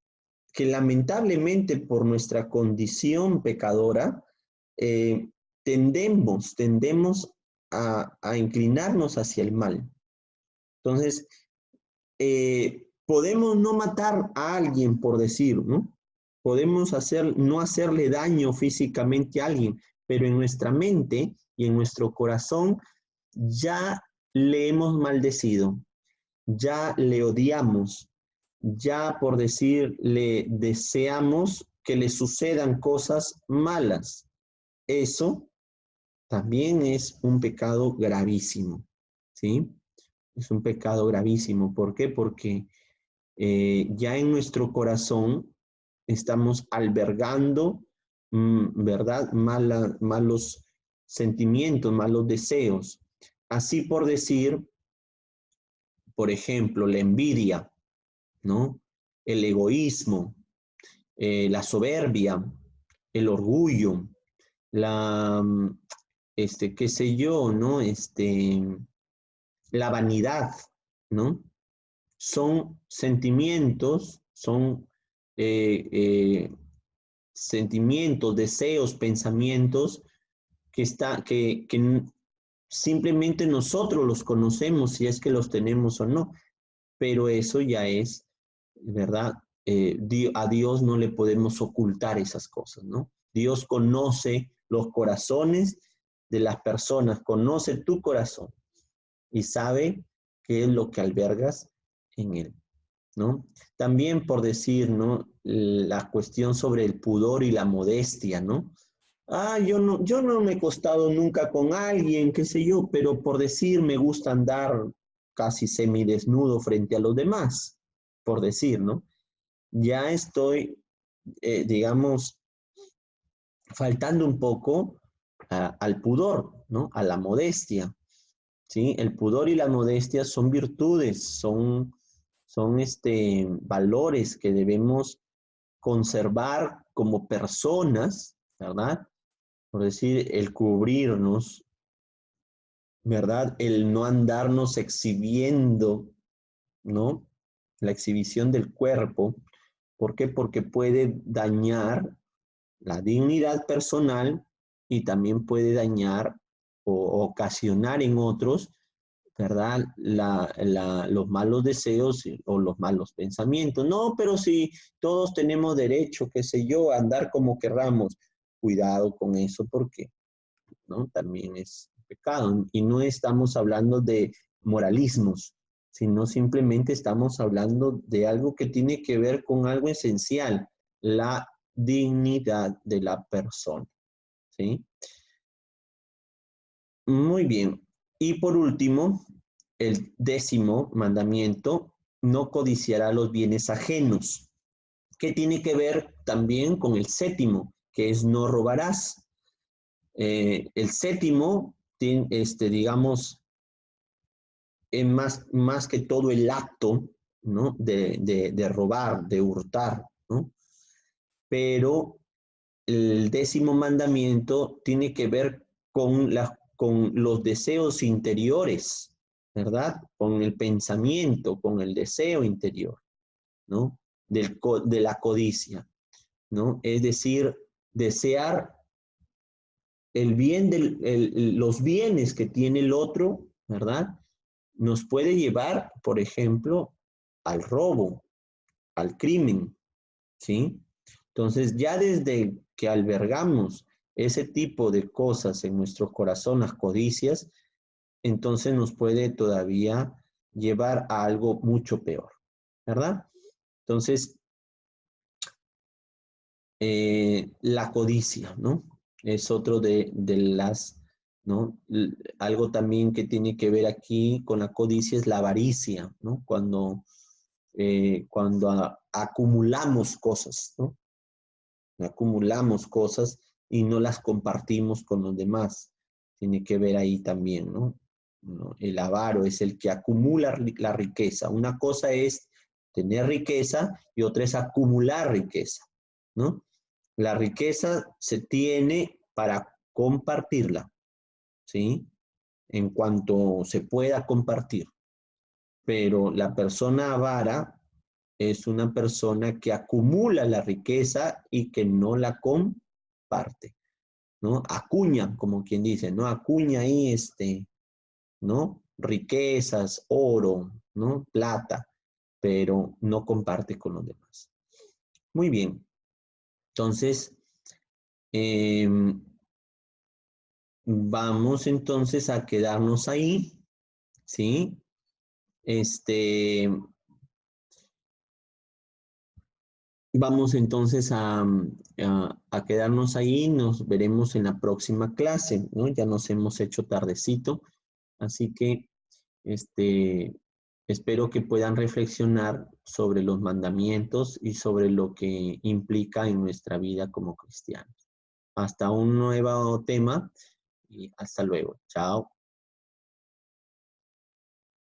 lamentablemente por nuestra condición pecadora, eh, tendemos a inclinarnos hacia el mal. Entonces, podemos no matar a alguien por decir, ¿no? Podemos no hacerle daño físicamente a alguien, pero en nuestra mente y en nuestro corazón ya le hemos maldecido, ya le odiamos, ya por decir le deseamos que le sucedan cosas malas. Eso también es un pecado gravísimo, ¿sí? Es un pecado gravísimo. ¿Por qué? Porque ya en nuestro corazón estamos albergando, ¿verdad? Malos sentimientos, malos deseos. Así por decir, por ejemplo, la envidia, ¿no? El egoísmo, la soberbia, el orgullo, qué sé yo, ¿no? La vanidad, ¿no? Son sentimientos, son sentimientos, deseos, pensamientos que simplemente nosotros los conocemos, si es que los tenemos o no, pero eso ya es, ¿verdad? A Dios no le podemos ocultar esas cosas, ¿no? Dios conoce los corazones de las personas, conoce tu corazón y sabe qué es lo que albergas en él, ¿no? También por decir, ¿no? La cuestión sobre el pudor y la modestia, ¿no? Yo no me he acostado nunca con alguien, qué sé yo, pero por decir me gusta andar casi semidesnudo frente a los demás, por decir, ¿no? Ya estoy, digamos, faltando un poco al pudor, ¿no? A la modestia, ¿sí? El pudor y la modestia son virtudes, son valores que debemos conservar como personas, ¿verdad? Por decir, el cubrirnos, ¿verdad? El no andarnos exhibiendo, ¿no? La exhibición del cuerpo. ¿Por qué? Porque puede dañar la dignidad personal y también puede dañar o ocasionar en otros, ¿verdad? Los malos deseos o los malos pensamientos. No, pero si todos tenemos derecho, qué sé yo, a andar como querramos, cuidado con eso porque, ¿no? También es pecado. Y no estamos hablando de moralismos, sino simplemente estamos hablando de algo que tiene que ver con algo esencial, la dignidad de la persona, ¿sí? Muy bien. Y por último, el 10º mandamiento, no codiciará los bienes ajenos, que tiene que ver también con el 7º, que es no robarás. El 7º, digamos, es más que todo el acto, ¿no? De robar, de hurtar, ¿no? Pero el 10º mandamiento tiene que ver con los deseos interiores, ¿verdad? Con el pensamiento, con el deseo interior, ¿no? De la codicia, ¿no? Es decir, desear los bienes que tiene el otro, ¿verdad? Nos puede llevar, por ejemplo, al robo, al crimen, ¿sí? Entonces, ya desde que albergamos ese tipo de cosas en nuestro corazón, las codicias, entonces nos puede todavía llevar a algo mucho peor, ¿verdad? Entonces, La codicia, ¿no? Es otro de las, ¿no? Algo también que tiene que ver aquí con la codicia es la avaricia, ¿no? Cuando acumulamos cosas, ¿no? Acumulamos cosas y no las compartimos con los demás. Tiene que ver ahí también, ¿no? El avaro es el que acumula la riqueza. Una cosa es tener riqueza y otra es acumular riqueza, ¿no? La riqueza se tiene para compartirla, ¿sí? En cuanto se pueda compartir. Pero la persona avara es una persona que acumula la riqueza y que no la comparte, ¿no? Acuña, como quien dice, ¿no? Acuña ahí, ¿no? Riquezas, oro, ¿no? Plata, pero no comparte con los demás. Muy bien. Entonces, vamos entonces a quedarnos ahí, ¿sí? Vamos entonces a quedarnos ahí, nos veremos en la próxima clase, ¿no? Ya nos hemos hecho tardecito, así que espero que puedan reflexionar sobre los mandamientos y sobre lo que implica en nuestra vida como cristianos. Hasta un nuevo tema y hasta luego. Chao.